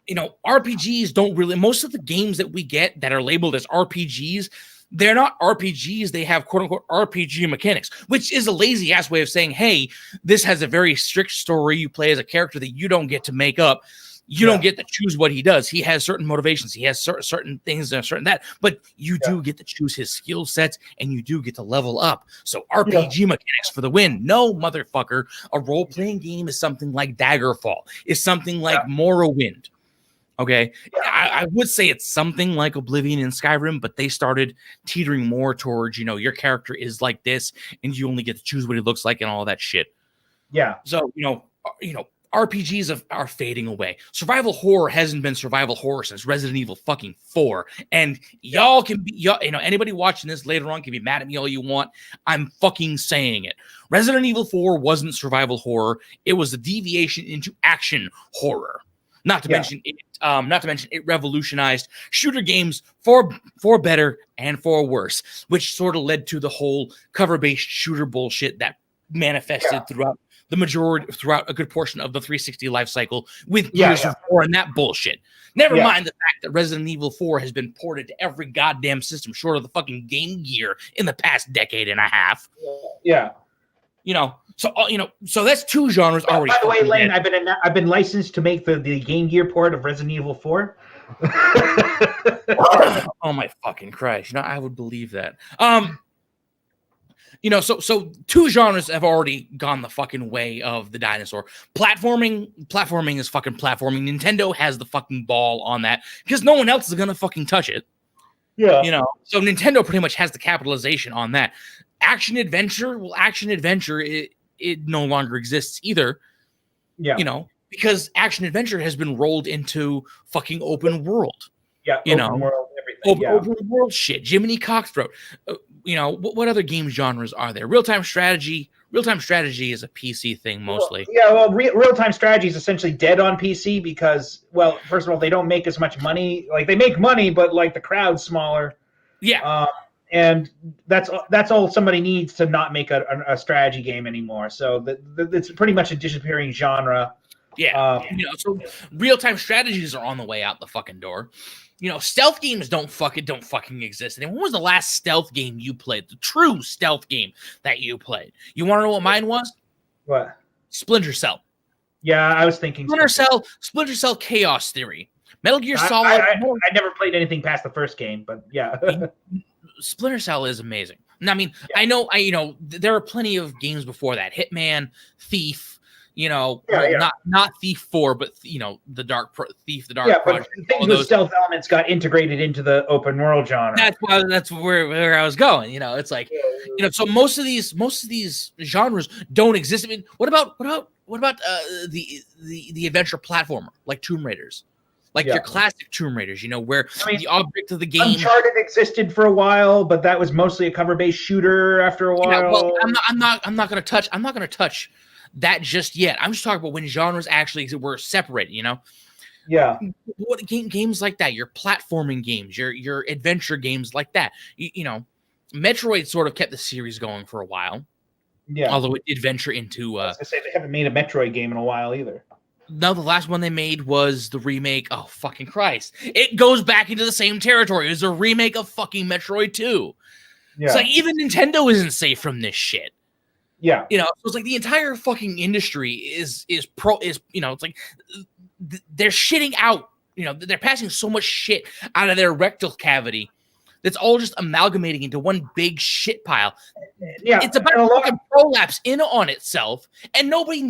RPGs don't really, most of the games that we get that are labeled as RPGs, they're not RPGs. They have quote unquote RPG mechanics, which is a lazy ass way of saying, hey, this has a very strict story. You play as a character that you don't get to make up. You don't get to choose what he does. He has certain motivations. He has certain things and certain that, but you do get to choose his skill sets and you do get to level up. So RPG mechanics for the win. No, motherfucker. A role-playing game is something like Daggerfall, is something like Morrowind. Okay. I would say it's something like Oblivion and Skyrim, but they started teetering more towards, your character is like this and you only get to choose what he looks like and all that shit. Yeah. So, RPGs are fading away. Survival horror hasn't been survival horror since Resident Evil fucking 4. And y'all can be, anybody watching this later on can be mad at me all you want. I'm fucking saying it. Resident Evil 4 wasn't survival horror. It was a deviation into action horror. Not to mention it revolutionized shooter games for better and for worse, which sort of led to the whole cover-based shooter bullshit that manifested throughout a good portion of the 360 life cycle with Gears of War and that bullshit. Never mind the fact that Resident Evil 4 has been ported to every goddamn system short of the fucking Game Gear in the past decade and a half. Yeah. So that's two genres already. By the way, Lane, I've been licensed to make the Game Gear port of Resident Evil 4. Oh my fucking Christ! I would believe that. So two genres have already gone the fucking way of the dinosaur. Platforming is fucking platforming. Nintendo has the fucking ball on that because no one else is gonna fucking touch it. Yeah. So Nintendo pretty much has the capitalization on that. Action adventure, it no longer exists either. Yeah. Because action adventure has been rolled into fucking open world. Yeah. Open world, everything. Open world shit. Jiminy Cockthroat. What other game genres are there? Real-time strategy. Real-time strategy is a PC thing mostly. Real-time strategy is essentially dead on PC because, first of all, they don't make as much money. Like, they make money, but, the crowd's smaller. Yeah. And that's all somebody needs to not make a strategy game anymore. So it's pretty much a disappearing genre. Yeah. So real-time strategies are on the way out the fucking door. Stealth games don't fucking exist. And when was the last stealth game you played? The true stealth game that you played? You want to know what mine was? What? Splinter Cell. Yeah, I was thinking Splinter Cell Chaos Theory. Metal Gear Solid. I never played anything past the first game, but yeah. Splinter Cell is amazing. I mean, I know there are plenty of games before that. Hitman, Thief, not Thief 4, but the Dark Thief, the Dark Project. But things with stealth elements got integrated into the open world genre. That's where I was going. It's like, so most of these genres don't exist. I mean, what about the adventure platformer like Tomb Raiders? Like your classic Tomb Raiders, where the object of the game. Uncharted existed for a while, but that was mostly a cover-based shooter after a while. Yeah, well, I'm not gonna touch that just yet. I'm just talking about when genres actually were separated. Yeah. What games like that? Your platforming games, your adventure games like that. Metroid sort of kept the series going for a while. Yeah. Although it did venture into. I was gonna say they haven't made a Metroid game in a while either. No, the last one they made was the remake. Oh, fucking Christ. It goes back into the same territory. It was a remake of fucking Metroid 2. Yeah. It's like even Nintendo isn't safe from this shit. Yeah. So it's like the entire fucking industry is it's like they're shitting out, they're passing so much shit out of their rectal cavity that's all just amalgamating into one big shit pile. Yeah, it's about to fucking prolapse in on itself, and nobody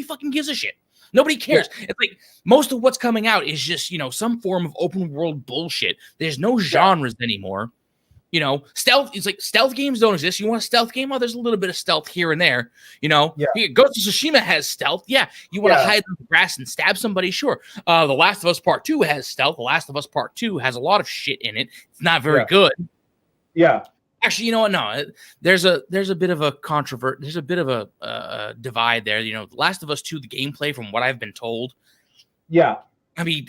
fucking gives a shit. Nobody cares. Yeah. It's like most of what's coming out is just some form of open world bullshit. There's no genres anymore. Stealth. It's like stealth games don't exist. You want a stealth game? Oh, there's a little bit of stealth here and there. Ghost of Tsushima has stealth. Yeah, you want to hide in the grass and stab somebody? Sure. The Last of Us Part 2 has stealth. The Last of Us Part 2 has a lot of shit in it. It's not very good. Yeah. Actually, you know what? No, there's a bit of a controvert. There's a bit of a divide there. The Last of Us 2, the gameplay, from what I've been told. Yeah. I mean,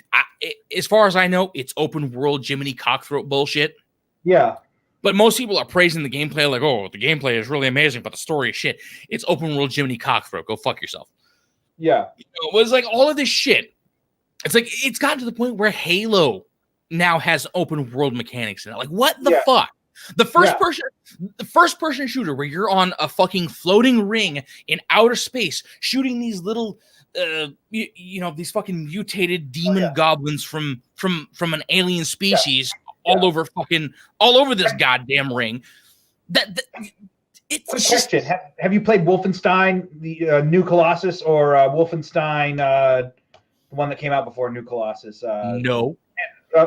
as far as I know, it's open world Jiminy Cockthroat bullshit. Yeah. But most people are praising the gameplay like, oh, the gameplay is really amazing, but the story is shit. It's open world Jiminy Cockthroat. Go fuck yourself. Yeah. It was like all of this shit. It's like it's gotten to the point where Halo now has open world mechanics in it. Like, what the fuck? The first person shooter where you're on a fucking floating ring in outer space shooting these little these fucking mutated demon goblins from an alien species all over this goddamn ring. It's just have you played Wolfenstein, the New Colossus, or Wolfenstein, the one that came out before New Colossus? No.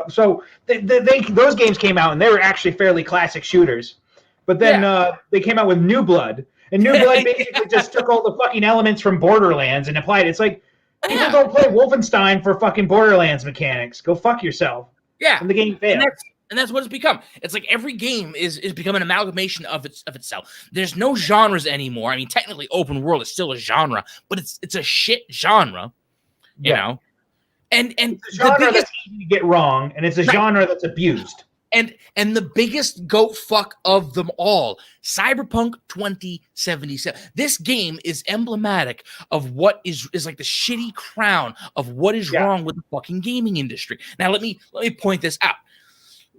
So those games came out and they were actually fairly classic shooters, but then they came out with New Blood, and New Blood basically just took all the fucking elements from Borderlands and applied it. It's like people don't play Wolfenstein for fucking Borderlands mechanics. Go fuck yourself. Yeah, and the game failed. And that's what it's become. It's like every game is become an amalgamation of itself. There's no genres anymore. I mean, technically, open world is still a genre, but it's a shit genre, you know. And it's a genre that's easy to get wrong, and it's a genre that's abused. And the biggest goat fuck of them all, Cyberpunk 2077. This game is emblematic of what is like the shitty crown of what is wrong with the fucking gaming industry. Now let me point this out.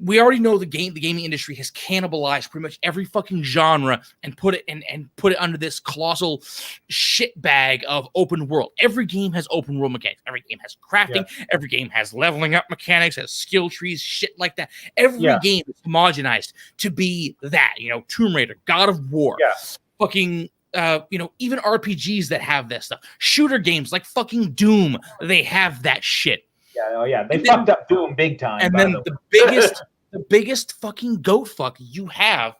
We already know the gaming industry has cannibalized pretty much every fucking genre and put it under this colossal shit bag of open world. Every game has open world mechanics. Every game has crafting. Yeah. Every game has leveling up mechanics, has skill trees, shit like that. Every game is homogenized to be that. You know, Tomb Raider, God of War, fucking. Even RPGs that have that stuff. Shooter games like fucking Doom, they have that shit. Yeah, they fucked up Doom big time. And then the biggest fucking goat fuck you have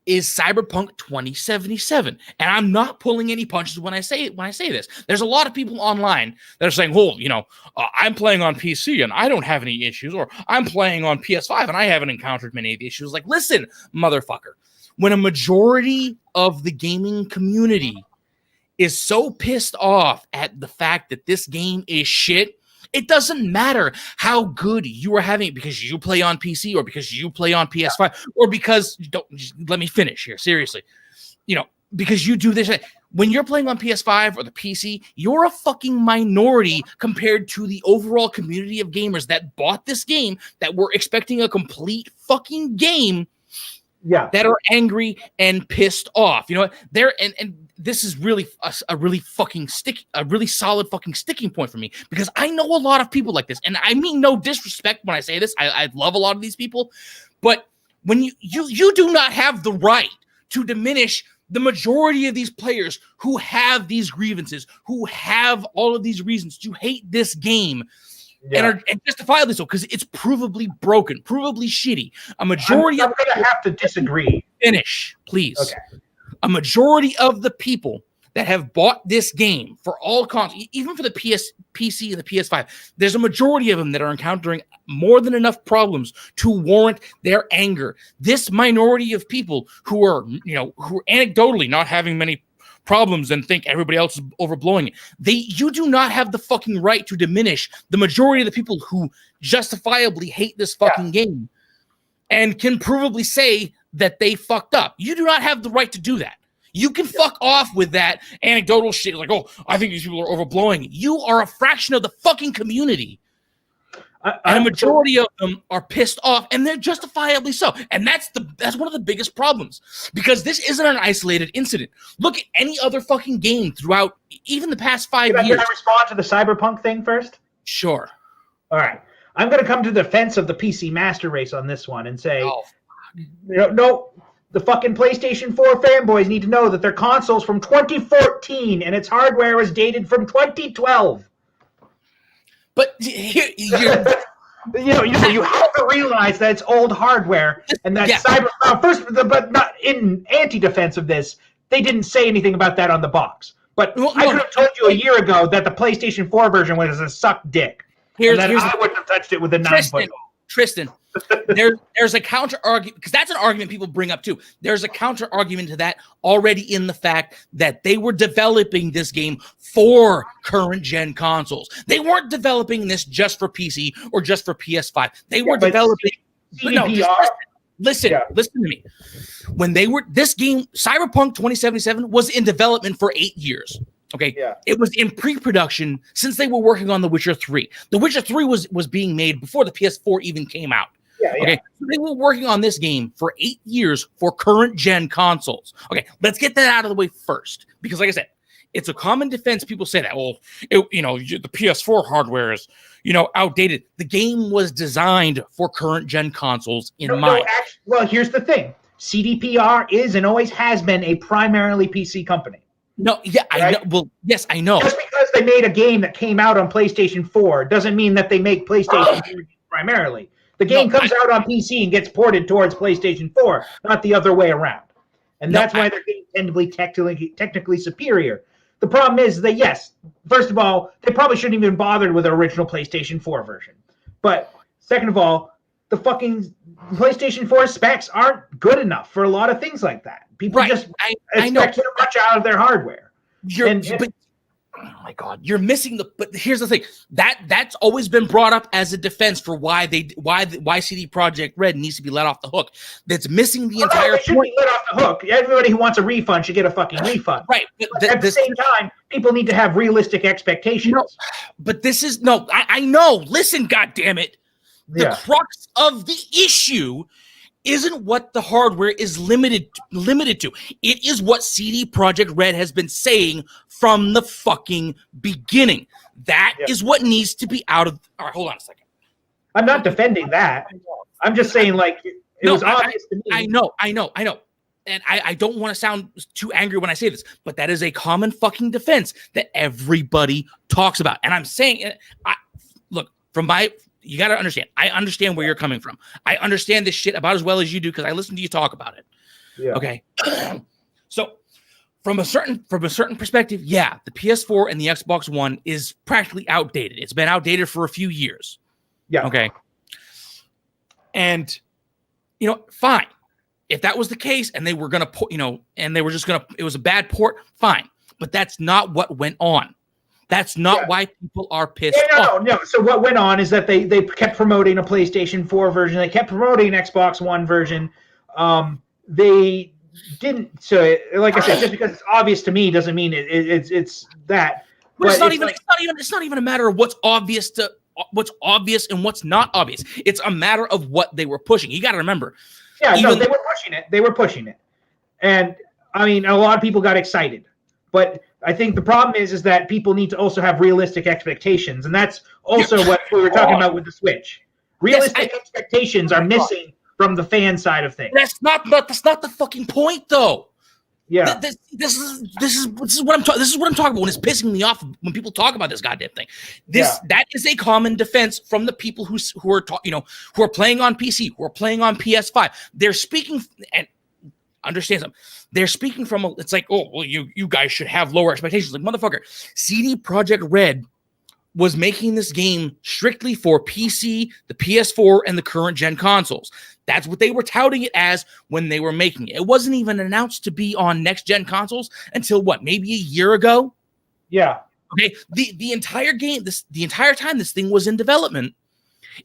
is Cyberpunk 2077. And I'm not pulling any punches when I say this. There's a lot of people online that are saying, "Oh, I'm playing on PC and I don't have any issues," or "I'm playing on PS5 and I haven't encountered many of the issues." Like, listen, motherfucker, when a majority of the gaming community is so pissed off at the fact that this game is shit, it doesn't matter how good you are having it because you play on PC or because you play on PS5 or because let me finish here. Seriously, because you do this. When you're playing on PS5 or the PC, you're a fucking minority compared to the overall community of gamers that bought this game, that were expecting a complete fucking game. Yeah, that are angry and pissed off. You know what? And this is really a really solid fucking sticking point for me, because I know a lot of people like this, and I mean no disrespect when I say this. I love a lot of these people, but when you do not have the right to diminish the majority of these players who have these grievances, who have all of these reasons to hate this game. And justifiably so, because it's provably broken, provably shitty. A majority I'm going to have to disagree. Finish, please. Okay. A majority of the people that have bought this game for all consoles, even for the PC and the PS5, there's a majority of them that are encountering more than enough problems to warrant their anger. This minority of people who are anecdotally not having many problems and think everybody else is overblowing it, you do not have the fucking right to diminish the majority of the people who justifiably hate this fucking game and can provably say that they fucked up. You do not have the right to do that. You can fuck off with that anecdotal shit like, "Oh, I think these people are overblowing it." You are a fraction of the fucking community. And a majority of them are pissed off, and they're justifiably so. And that's one of the biggest problems, because this isn't an isolated incident. Look at any other fucking game throughout even the past 5 years. Can I respond to the Cyberpunk thing first? Sure. All right. I'm going to come to the defense of the PC master race on this one and say, no, the fucking PlayStation 4 fanboys need to know that their console's from 2014 and its hardware is dated from 2012. But here, you have to realize that it's old hardware and that Cyberpunk. But not in anti-defense of this, they didn't say anything about that on the box. But I could have told you a year ago that the PlayStation 4 version was a suck dick. I wouldn't have touched it with a 9-foot. Tristan, there's a counter argument, because that's an argument people bring up too. There's a counter argument to that already in the fact that they were developing this game for current gen consoles. They weren't developing this just for PC or just for PS5. They were developing. Listen to me. When this game, Cyberpunk 2077, was in development for 8 years. Okay, it was in pre-production since they were working on The Witcher 3. The Witcher 3 was being made before the PS4 even came out. Okay, so they were working on this game for 8 years for current gen consoles. Okay, let's get that out of the way first, because like I said, it's a common defense. People say that, well, the PS4 hardware is, outdated. The game was designed for current gen consoles in mind. Well, here's the thing. CDPR is and always has been a primarily PC company. No, yeah, right? I know. Well, yes, I know. Just because they made a game that came out on PlayStation 4 doesn't mean that they make PlayStation 4 primarily. The game comes out on PC and gets ported towards PlayStation 4, not the other way around. And that's why their games tend to be technically superior. The problem is that, yes, first of all, they probably shouldn't even bothered with the original PlayStation 4 version. But second of all, the fucking PlayStation 4 specs aren't good enough for a lot of things like that. People just expect too much out of their hardware. Oh my God, you're missing but here's the thing. That's always been brought up as a defense for why CD Projekt Red needs to be let off the hook. That's missing the entire point. Be let off the hook. Everybody who wants a refund should get a fucking refund. Right. But at the same time, people need to have realistic expectations. But this is I know. Listen, goddammit. The crux of the issue isn't what the hardware is limited to. It is what CD Projekt Red has been saying from the fucking beginning. That is what needs to be out of. All right, hold on a second. I'm not defending that. I'm just saying, like, it was obvious to me. I know. And I don't want to sound too angry when I say this, but that is a common fucking defense that everybody talks about. And I'm saying, look, you got to understand. I understand where you're coming from. I understand this shit about as well as you do because I listen to you talk about it. Yeah. Okay. So from a certain perspective, the PS4 and the Xbox One is practically outdated. It's been outdated for a few years. Yeah. Okay. And fine. If that was the case and they were going to put, and they were just going to, it was a bad port, fine. But that's not what went on. That's not why people are pissed off. No. So what went on is that they kept promoting a PlayStation 4 version. They kept promoting an Xbox One version. They didn't. So, like I said, just because it's obvious to me doesn't mean it's that. But it's not even a matter of what's obvious and what's not obvious. It's a matter of what they were pushing. You got to remember. Yeah, they were pushing it. They were pushing it, and I mean, a lot of people got excited, but I think the problem is that people need to also have realistic expectations, and that's also what we were talking about with the Switch. Realistic expectations are missing from the fan side of things. That's not the fucking point, though. Yeah, this is what I'm talking. This is what I'm talking about when it's pissing me off when people talk about this goddamn thing. That is a common defense from the people who are who are playing on PC, who are playing on PS5. They're speaking and understand something. They're speaking from it's like, oh well, you guys should have lower expectations. Like motherfucker, CD Projekt Red was making this game strictly for PC, the PS4, and the current gen consoles. That's what they were touting it as when they were making it. It wasn't even announced to be on next gen consoles until maybe a year ago? Yeah. Okay. The entire game, the entire time this thing was in development,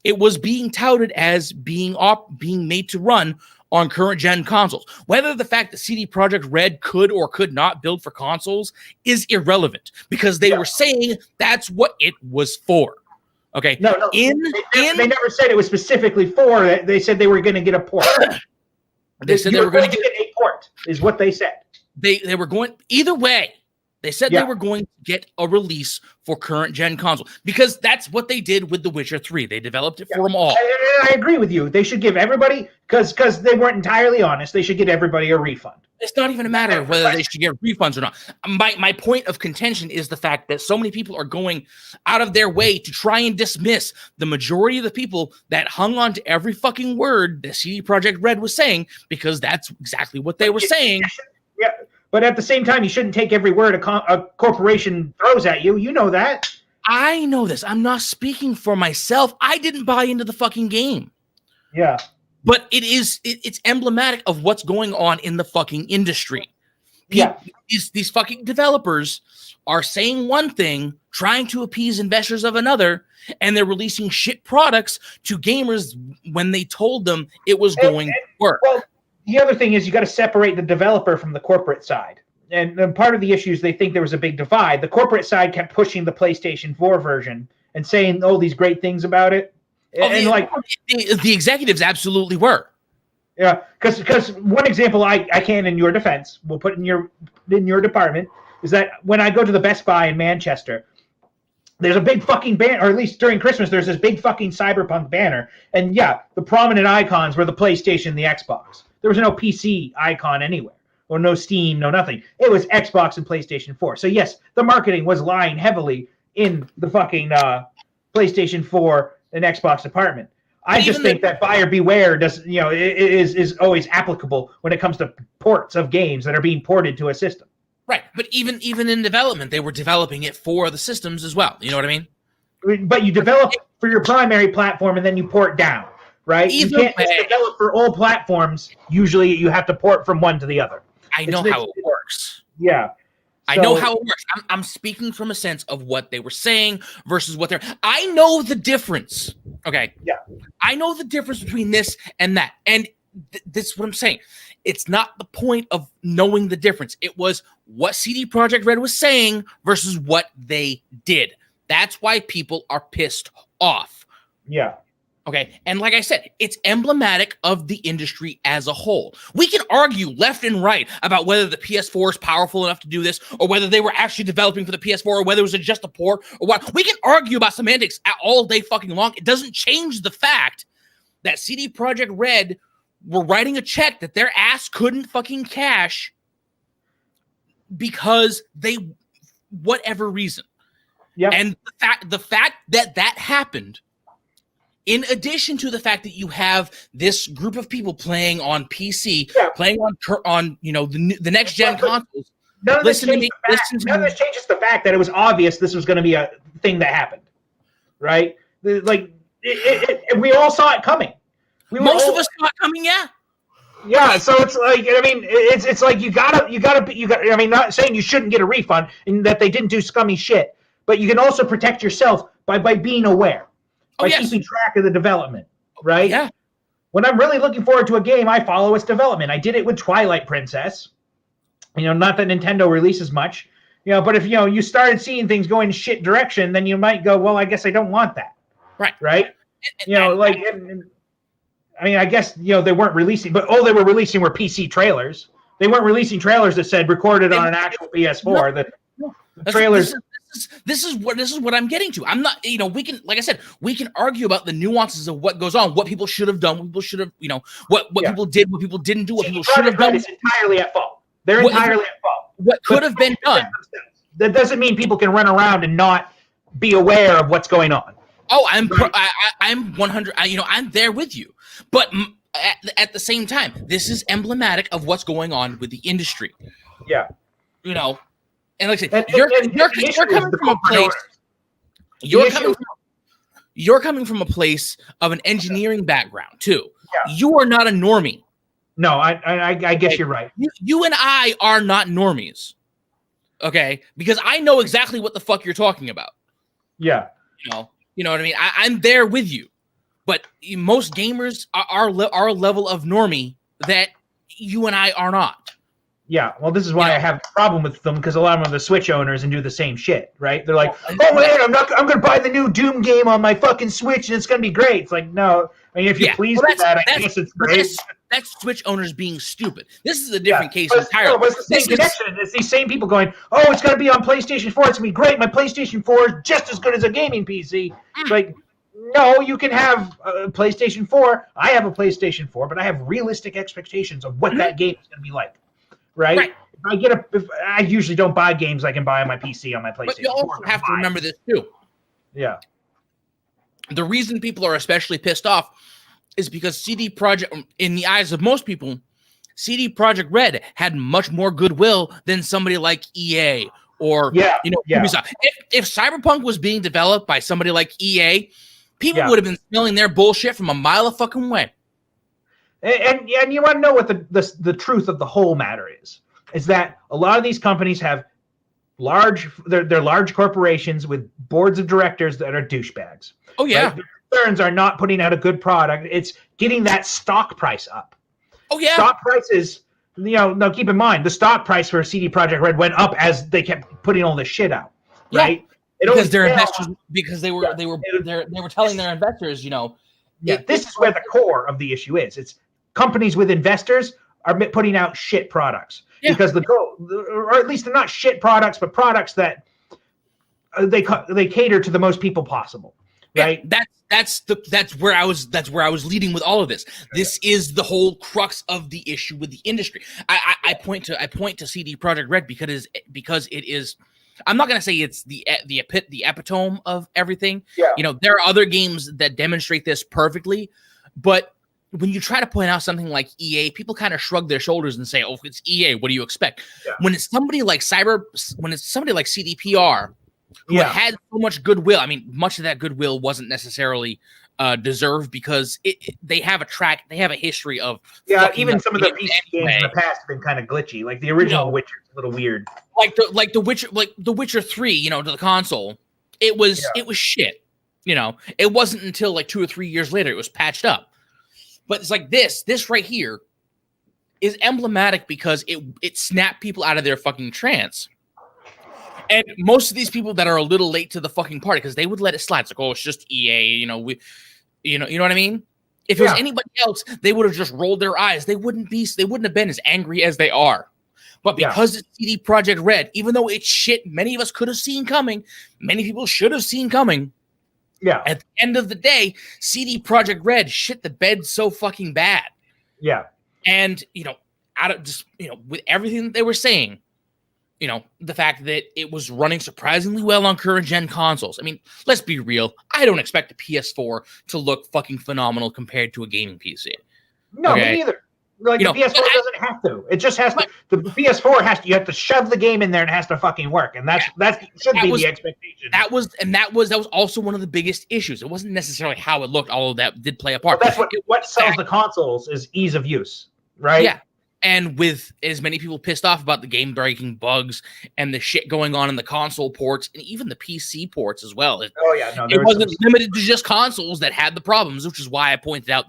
it was being touted as being made to run on current gen consoles. Whether the fact that CD Projekt Red could or could not build for consoles is irrelevant because they were saying that's what it was for. Okay. No. They never said it was specifically for. They said they were going to get a port. They said they were going to get a port, is what they said. They were going either way. They said they were going to get a release for current gen console because that's what they did with The Witcher 3. They developed it for them all. I agree with you. They should give everybody, because they weren't entirely honest, they should give everybody a refund. It's not even a matter of whether they should get refunds or not. My point of contention is the fact that so many people are going out of their way to try and dismiss the majority of the people that hung on to every fucking word that CD Projekt Red was saying because that's exactly what they were saying. Yeah. But at the same time, you shouldn't take every word a corporation throws at you. You know that. I know this. I'm not speaking for myself. I didn't buy into the fucking game. Yeah. But it's emblematic of what's going on in the fucking industry. These fucking developers are saying one thing, trying to appease investors of another, and they're releasing shit products to gamers when they told them it was going to work. Well, the other thing is you got to separate the developer from the corporate side. and part of the issues, they think there was a big divide. The corporate side kept pushing the PlayStation 4 version and saying, "Oh, these great things about it." The executives absolutely were. Yeah, because one example I can, in your defense, we'll put in your department, is that when I go to the Best Buy in Manchester, there's a big fucking banner, or at least during Christmas, there's this big fucking Cyberpunk banner, and yeah, the prominent icons were the PlayStation and the Xbox. There was no PC icon anywhere, or no Steam, no nothing. It was Xbox and PlayStation 4. So yes, the marketing was lying heavily in the fucking PlayStation 4 and Xbox department. I just think that buyer beware is always applicable when it comes to ports of games that are being ported to a system. Right, but even in development, they were developing it for the systems as well. You know what I mean? But you develop for your primary platform and then you port down, right? You can't just develop for all platforms. Usually, you have to port from one to the other. I know how it works. Yeah. I know how it works. I'm speaking from a sense of what they were saying versus what they're. I know the difference. Okay. Yeah. I know the difference between this and that, and this is what I'm saying. It's not the point of knowing the difference. It was what CD Projekt Red was saying versus what they did. That's why people are pissed off. Yeah. Okay, and like I said, it's emblematic of the industry as a whole. We can argue left and right about whether the PS4 is powerful enough to do this, or whether they were actually developing for the PS4, or whether it was just a port, or what. We can argue about semantics all day fucking long. It doesn't change the fact that CD Projekt Red were writing a check that their ass couldn't fucking cash because they, whatever reason. Yeah. And the fact that happened, in addition to the fact that you have this group of people playing on PC, playing on the next gen consoles. None of this changes the fact that it was obvious this was going to be a thing that happened, right? Like we all saw it coming. Most of us saw it coming, yeah. Yeah, so it's like, I mean, it's like you gotta. I mean, not saying you shouldn't get a refund and that they didn't do scummy shit, but you can also protect yourself by being aware. By keeping track of the development, right? Yeah. When I'm really looking forward to a game, I follow its development. I did it with Twilight Princess. Not that Nintendo releases much, but if you started seeing things going in shit direction, then you might go, well, I guess I don't want that. Right. Right? I guess they weren't releasing, but all they were releasing were PC trailers. They weren't releasing trailers that said recorded on an actual PS4. The trailers. This is what I'm getting to. I'm not, we can, like I said, we can argue about the nuances of what goes on, what people should have done, what people should have, what people did, what people didn't do, what people should have done. It's entirely at fault. They're entirely at fault. What could have been done. That doesn't mean people can run around and not be aware of what's going on. Oh, I'm 100. I'm there with you, but at the same time, this is emblematic of what's going on with the industry. Yeah. And like I said, you're coming from a place. You're coming from a place of an engineering background too. Yeah. You are not a normie. No, I guess you're right. You and I are not normies. Okay, because I know exactly what the fuck you're talking about. Yeah. You know what I mean. I'm there with you, but most gamers are a level of normie that you and I are not. Yeah, well, this is why I have a problem with them, because a lot of them are the Switch owners and do the same shit, right? They're like, "Oh man, I'm going to buy the new Doom game on my fucking Switch and it's going to be great." It's like, no. I mean, if you're pleased with that, I guess it's great. That's Switch owners being stupid. This is a different case entirely. It's the same connection. It's these same people going, "Oh, it's going to be on PlayStation 4. It's going to be great. My PlayStation 4 is just as good as a gaming PC." It's like, no, you can have a PlayStation 4. I have a PlayStation 4, but I have realistic expectations of what that game is going to be like. Right? If I usually don't buy games I can buy on my PC on my PlayStation. But you also have to remember this too. Yeah. The reason people are especially pissed off is because CD Projekt, in the eyes of most people, CD Projekt Red had much more goodwill than somebody like EA or Ubisoft. If Cyberpunk was being developed by somebody like EA, people would have been smelling their bullshit from a mile a fucking way. And you want to know what the truth of the whole matter is that a lot of these companies have they're large corporations with boards of directors that are douchebags. Oh yeah. Right? The concerns are not putting out a good product. It's getting that stock price up. Oh yeah. Stock prices Now keep in mind the stock price for CD Projekt Red went up as they kept putting all this shit out, right? Because their investors, because they were telling their investors, this is where the core of the issue is. It's companies with investors are putting out shit products because or at least they're not shit products, but products that they cater to the most people possible, right? That's where I was leading with all of this. This is the whole crux of the issue with the industry. I point to CD Projekt Red because it is. I'm not gonna say it's the epitome of everything. Yeah. There are other games that demonstrate this perfectly, but when you try to point out something like EA, people kind of shrug their shoulders and say, "Oh, it's EA. What do you expect?" Yeah. When it's somebody like CDPR, who had so much goodwill. I mean, much of that goodwill wasn't necessarily deserved because they have a history of even some of the PC games in the past have been kind of glitchy. Like the original Witcher is a little weird. Like the Witcher 3, to the console, it was shit. It wasn't until like 2 or 3 years later it was patched up. But it's like this right here is emblematic because it snapped people out of their fucking trance. And most of these people that are a little late to the fucking party because they would let it slide. It's like, oh, it's just EA, you know what I mean? If it was anybody else, they would have just rolled thehave eyes. They wouldn't have been as angry as they are. But because it's CD Projekt Red, even though it's shit many of us could have seen coming, many people should have seen coming. Yeah. At the end of the day, CD Projekt Red shit the bed so fucking bad. Yeah. And, out of just, with everything that they were saying, the fact that it was running surprisingly well on current gen consoles. I mean, let's be real. I don't expect a PS4 to look fucking phenomenal compared to a gaming PC. No, me neither. Like the PS4 doesn't have to. It just has to. The PS4 has to. You have to shove the game in there, and it has to fucking work. And that should be the expectation. That was also one of the biggest issues. It wasn't necessarily how it looked, although that did play a part. Well, that's what sells the consoles is ease of use, right? Yeah. And with as many people pissed off about the game-breaking bugs and the shit going on in the console ports and even the PC ports as well. It wasn't limited to just consoles that had the problems, which is why I pointed out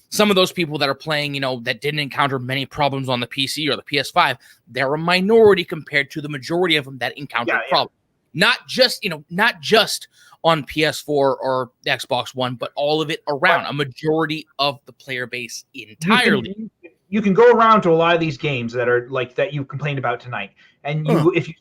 some of those people that are playing, that didn't encounter many problems on the PC or the PS5, they're a minority compared to the majority of them that encountered problems. Not just on PS4 or Xbox One, but all of it around. A majority of the player base entirely. You can go around to a lot of these games that are like that you complained about tonight, and if you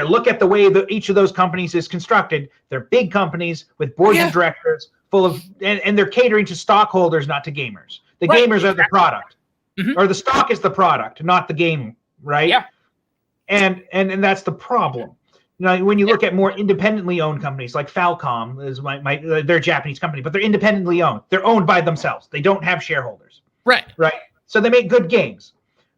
look at the way each of those companies is constructed, they're big companies with boards of directors full of, and they're catering to stockholders, not to gamers. The gamers are the product, or the stock is the product, not the game, right? Yeah, and that's the problem. Now, when you look at more independently owned companies like Falcom, is they're a Japanese company, but they're independently owned. They're owned by themselves. They don't have shareholders. Right. So they make good games.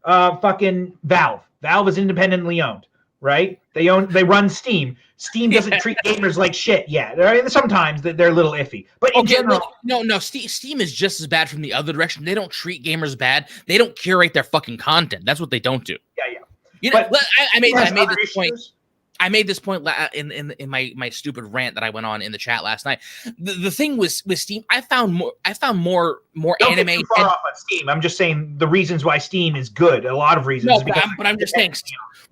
Fucking Valve. Valve is independently owned, right? They run Steam. Steam doesn't treat gamers like shit yet. I mean, sometimes they're a little iffy, but in general, no. Steam is just as bad from the other direction. They don't treat gamers bad. They don't curate their fucking content. That's what they don't do. Yeah. I made this point. I made this point in my stupid rant that I went on in the chat last night. The thing with Steam, I found more Don't anime. Get too far off on Steam. I'm just saying the reasons why Steam is good. A lot of reasons. No, but I'm just saying.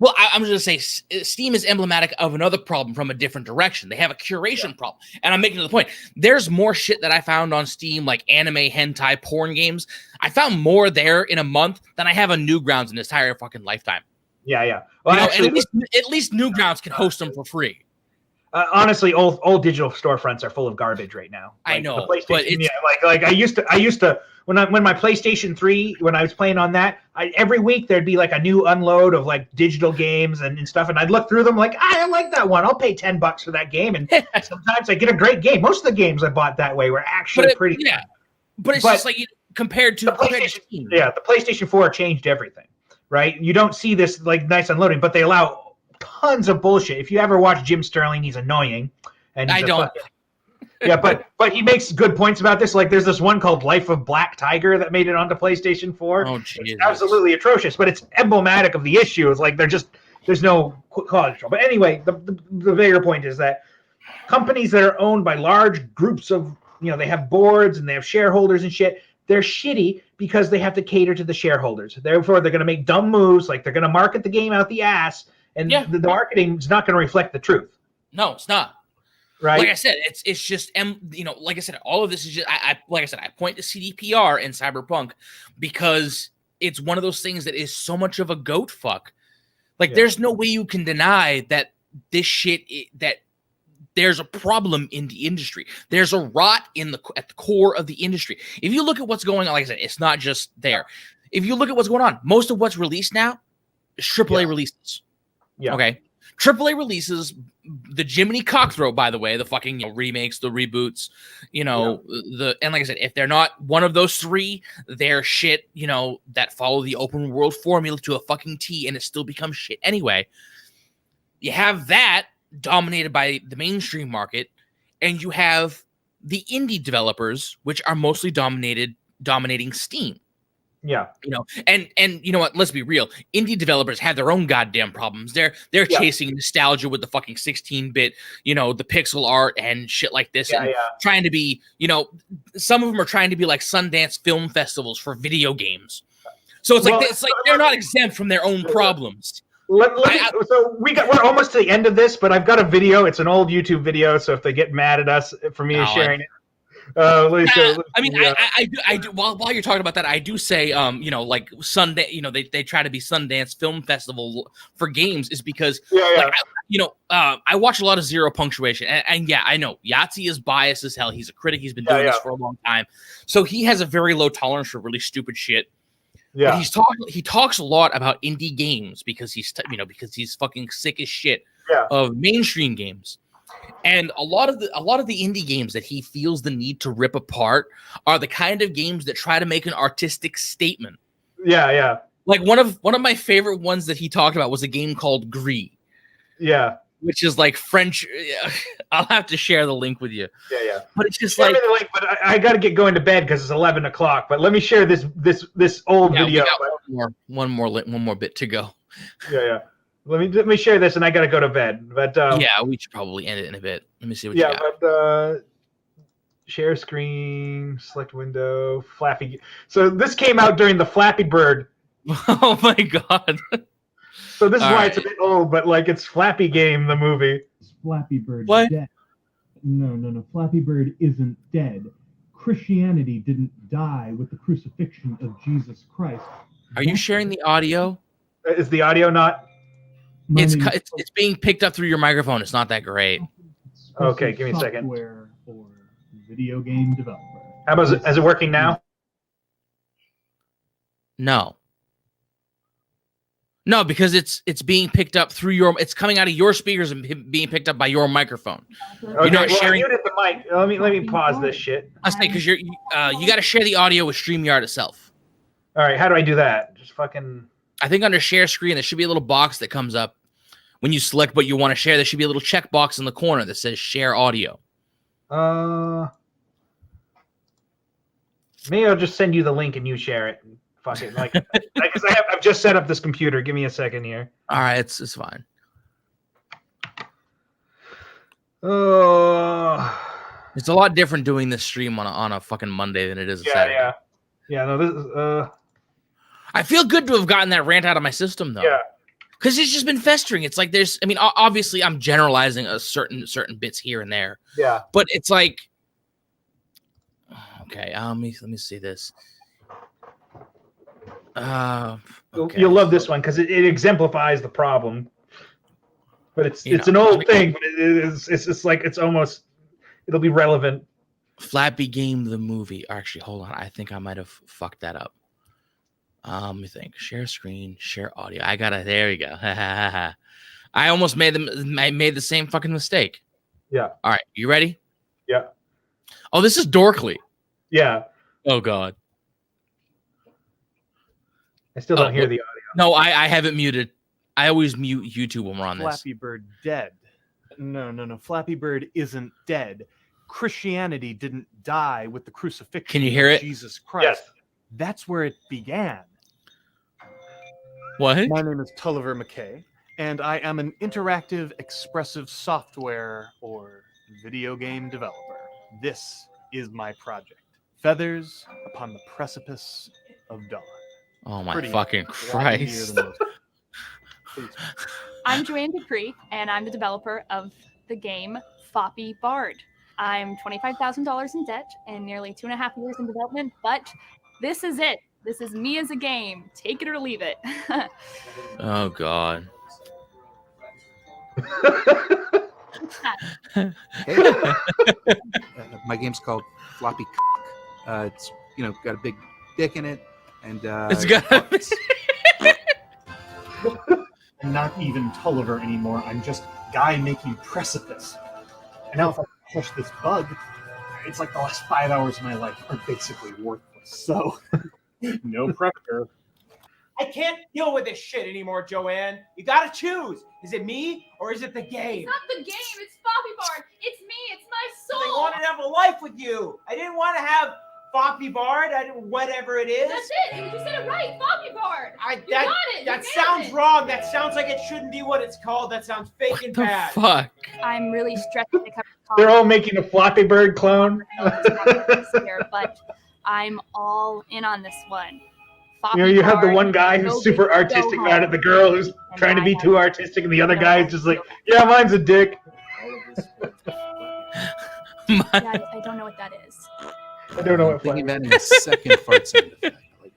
Well, I'm just gonna say Steam is emblematic of another problem from a different direction. They have a curation problem, and I'm making the point. There's more shit that I found on Steam, like anime, hentai, porn games. I found more there in a month than I have on Newgrounds in this entire fucking lifetime. Yeah. Well, actually, at least Newgrounds can host them for free. Honestly, old digital storefronts are full of garbage right now. I know, but I used to when my PlayStation 3, when I was playing on that, every week there'd be like a new unload of like digital games and stuff, and I'd look through them like, I like that one. I'll pay $10 for that game, and sometimes I get a great game. Most of the games I bought that way were actually pretty. Yeah, but it's just like compared to Steam. Yeah, the PlayStation 4 changed everything. Right? You don't see this like nice unloading, but they allow tons of bullshit. If you ever watch Jim Sterling, he's annoying. And I don't. But he makes good points about this. Like there's this one called Life of Black Tiger that made it onto PlayStation 4. Oh, Jesus. It's absolutely atrocious, but it's emblematic of the issue. It's like there's no quality control. But anyway, the bigger point is that companies that are owned by large groups of, they have boards and they have shareholders and shit, they're shitty because they have to cater to the shareholders. Therefore, they're going to make dumb moves, like they're going to market the game out the ass, and the marketing is not going to reflect the truth. No, it's not. Right. Like I said, it's just, like I said, all of this is just, like I said, I point to CDPR and Cyberpunk because it's one of those things that is so much of a goat fuck. Like, there's no way you can deny that this shit, that there's a problem in the industry. There's a rot at the core of the industry. If you look at what's going on, like I said, it's not just there. If you look at what's going on, most of what's released now is AAA releases. Yeah. Okay. AAA releases, the Jiminy Cockthroat, by the way, the fucking remakes, the reboots, and like I said, if they're not one of those three, they're shit, that follow the open world formula to a fucking T, and it still becomes shit anyway. You have that dominated by the mainstream market, and you have the indie developers, which are mostly dominating Steam. Yeah. And you know what? Let's be real. Indie developers have their own goddamn problems. They're chasing nostalgia with the fucking 16-bit, the pixel art and shit like this, and trying to be, some of them are trying to be like Sundance film festivals for video games. So it's like they're not exempt from their own problems. So we're almost to the end of this, but I've got a video. It's an old YouTube video, so if they get mad at us for me sharing it. I do. While you're talking about that, I do say, like Sundance, they try to be Sundance Film Festival for games, is because, I watch a lot of Zero Punctuation, and I know Yahtzee is biased as hell. He's a critic. He's been doing this for a long time, so he has a very low tolerance for really stupid shit. Yeah, but he talks a lot about indie games because he's fucking sick as shit of mainstream games. And a lot of the indie games that he feels the need to rip apart are the kind of games that try to make an artistic statement. Yeah, yeah. Like one of my favorite ones that he talked about was a game called Gris. Yeah. Which is like French. I'll have to share the link with you. Yeah, yeah. But it's just share me the link, but I got to get going to bed because it's 11 o'clock. But let me share this old video. One more bit to go. Yeah, yeah. Let me share this, and I got to go to bed. But we should probably end it in a bit. Let me see what you got. But share screen, select window, Flappy. So this came out during the Flappy Bird. Oh my god. So this is why it's a bit old, but like it's Flappy Game, the movie. Flappy Bird what? Dead. No. Flappy Bird isn't dead. Christianity didn't die with the crucifixion of Jesus Christ. Are you sharing the audio? Is the audio not? It's being picked up through your microphone. It's not that great. Okay, give me a second. Software or video game developer. How about is it working now? No, because it's being picked up through it's coming out of your speakers and being picked up by your microphone. Okay, you're not sharing. I muted the mic. Let me pause this shit. I say because you got to share the audio with StreamYard itself. All right, how do I do that? Just fucking. I think under share screen there should be a little box that comes up when you select what you want to share. There should be a little checkbox in the corner that says share audio. Maybe I'll just send you the link and you share it. Fuck it, because I've just set up this computer. Give me a second here. All right, it's fine. It's a lot different doing this stream on a fucking Monday than it is a Saturday. Yeah. No, this is. I feel good to have gotten that rant out of my system though. Yeah. Because it's just been festering. It's like obviously I'm generalizing a certain bits here and there. Yeah. But it's like, okay, let me see this. Okay. You'll love this one because it exemplifies the problem. But it's an old thing, but it's just like it'll be relevant. Flappy Game the movie. Actually, hold on. I think I might have fucked that up. Let me think. Share screen, share audio. I got it. There we go. I almost made the same fucking mistake. Yeah. All right. You ready? Yeah. Oh, this is Dorkly. Yeah. Oh God. I still don't hear the audio. No, I have it muted. I always mute YouTube when we're on this. Flappy Bird dead. No. Flappy Bird isn't dead. Christianity didn't die with the crucifixion. Can you hear it? Of Jesus Christ. Yes. That's where it began. What? My name is Tulliver McKay, and I am an interactive, expressive software or video game developer. This is my project. Feathers upon the precipice of dawn. Oh my Pretty fucking Christ! I'm Joanne Dupree, and I'm the developer of the game Floppy Bard. I'm $25,000 in debt and nearly 2.5 years in development, but this is it. This is me as a game. Take it or leave it. Oh God. Hey, my game's called Floppy. It's got a big dick in it, and It's got. I'm not even Tulliver anymore. I'm just guy making Precipice. And now if I push this bug, it's like the last 5 hours of my life are basically worthless. So, no pressure. I can't deal with this shit anymore, Joanne. You gotta choose. Is it me or is it the game? It's not the game. It's Floppy Bard. It's me. It's my I soul. wanted to have a life with you. I didn't want to have Floppy Bard. whatever it is. That's it. You said it right. Floppy Bard. That got it. That sounds wrong. That sounds like it shouldn't be what it's called. That sounds fake and bad. Fuck. I'm really stressed to cover the They're all making a Floppy Bird clone. here, but I'm all in on this one. You have the one guy who's super artistic about it, the girl who's trying to be too artistic, and the other guy is just like, yeah, mine's a dick. Yeah, I don't know what that is. I don't know what thinking about in a second fart sound effect like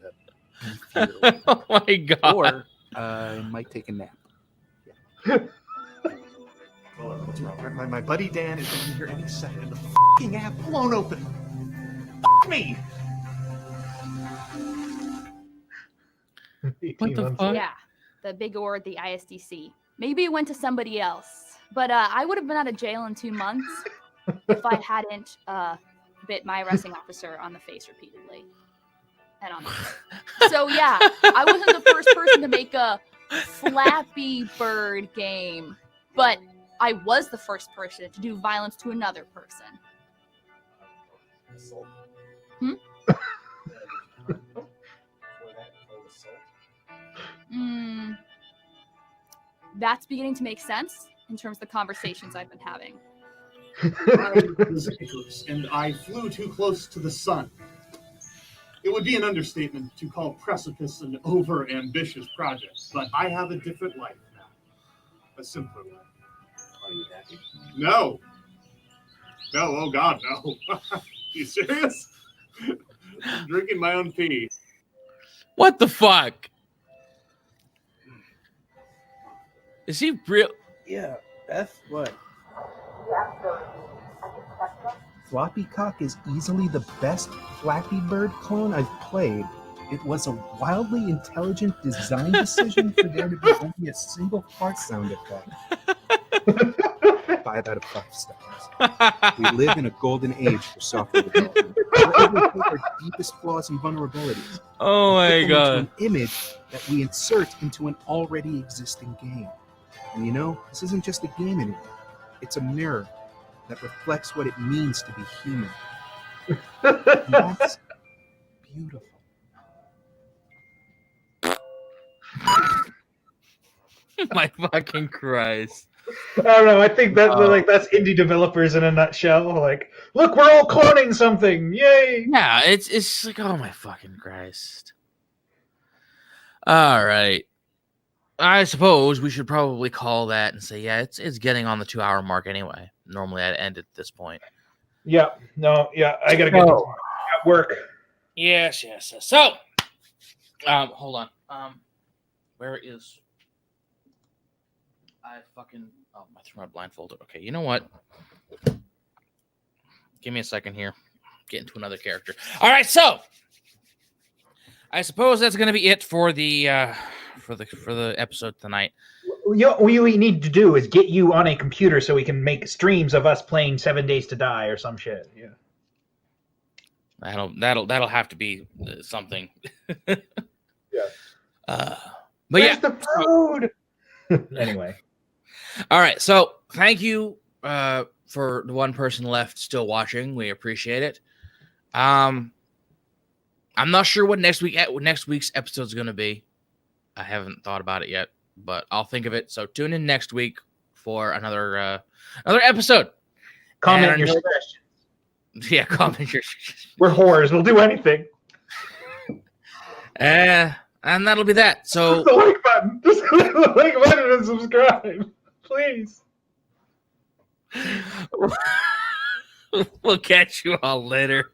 that. Oh my God. Or I might take a nap. What's wrong? My buddy Dan is going to be here any second, and the fucking app won't open. Fuck me. What the fuck? Yeah, the big award, the ISDC. Maybe it went to somebody else, but I would have been out of jail in 2 months if I hadn't bit my arresting officer on the face repeatedly. And on the So yeah, I wasn't the first person to make a Flappy Bird game, but I was the first person to do violence to another person. That's beginning to make sense in terms of the conversations I've been having. I was Icarus, and I flew too close to the sun. It would be an understatement to call Precipice an over-ambitious project, but I have a different life now. A simpler life. Are you happy? No. No, oh God, no. You serious? I'm drinking my own pee. What the fuck? Is he real? Yeah, Beth, what? Floppy Cock is easily the best Flappy Bird clone I've played. It was a wildly intelligent design decision for there to be only a single fart sound effect. 5 out of 5 stars. We live in a golden age for software development. We're able to take our deepest flaws and vulnerabilities. Oh my Put them God. into an image that we insert into an already existing game. And this isn't just a game anymore. It's a mirror that reflects what it means to be human. And that's beautiful. My fucking Christ. I don't know. I think that that's indie developers in a nutshell. Like, look, we're all cloning something! Yay! Yeah, it's like, oh my fucking Christ. All right. I suppose we should probably call that and say, yeah, it's getting on the 2-hour mark anyway. Normally I'd end at this point. Yeah. No. Yeah. I gotta get to work. Yes. So, hold on. Where is? I threw my blindfolded. Okay, you know what? Give me a second here. Get into another character. All right, so I suppose that's going to be it for the episode tonight. What we need to do is get you on a computer so we can make streams of us playing 7 Days to Die or some shit. Yeah. That'll have to be something. Yeah. But where's the food? Anyway. All right. So thank you for the one person left still watching. We appreciate it. I'm not sure what next week's episode is going to be. I haven't thought about it yet, but I'll think of it. So tune in next week for another episode. Comment your suggestions. Yeah, comment your. We're whores. We'll do anything. And that'll be that. So the like button. Just click the like button and subscribe, please. We'll catch you all later.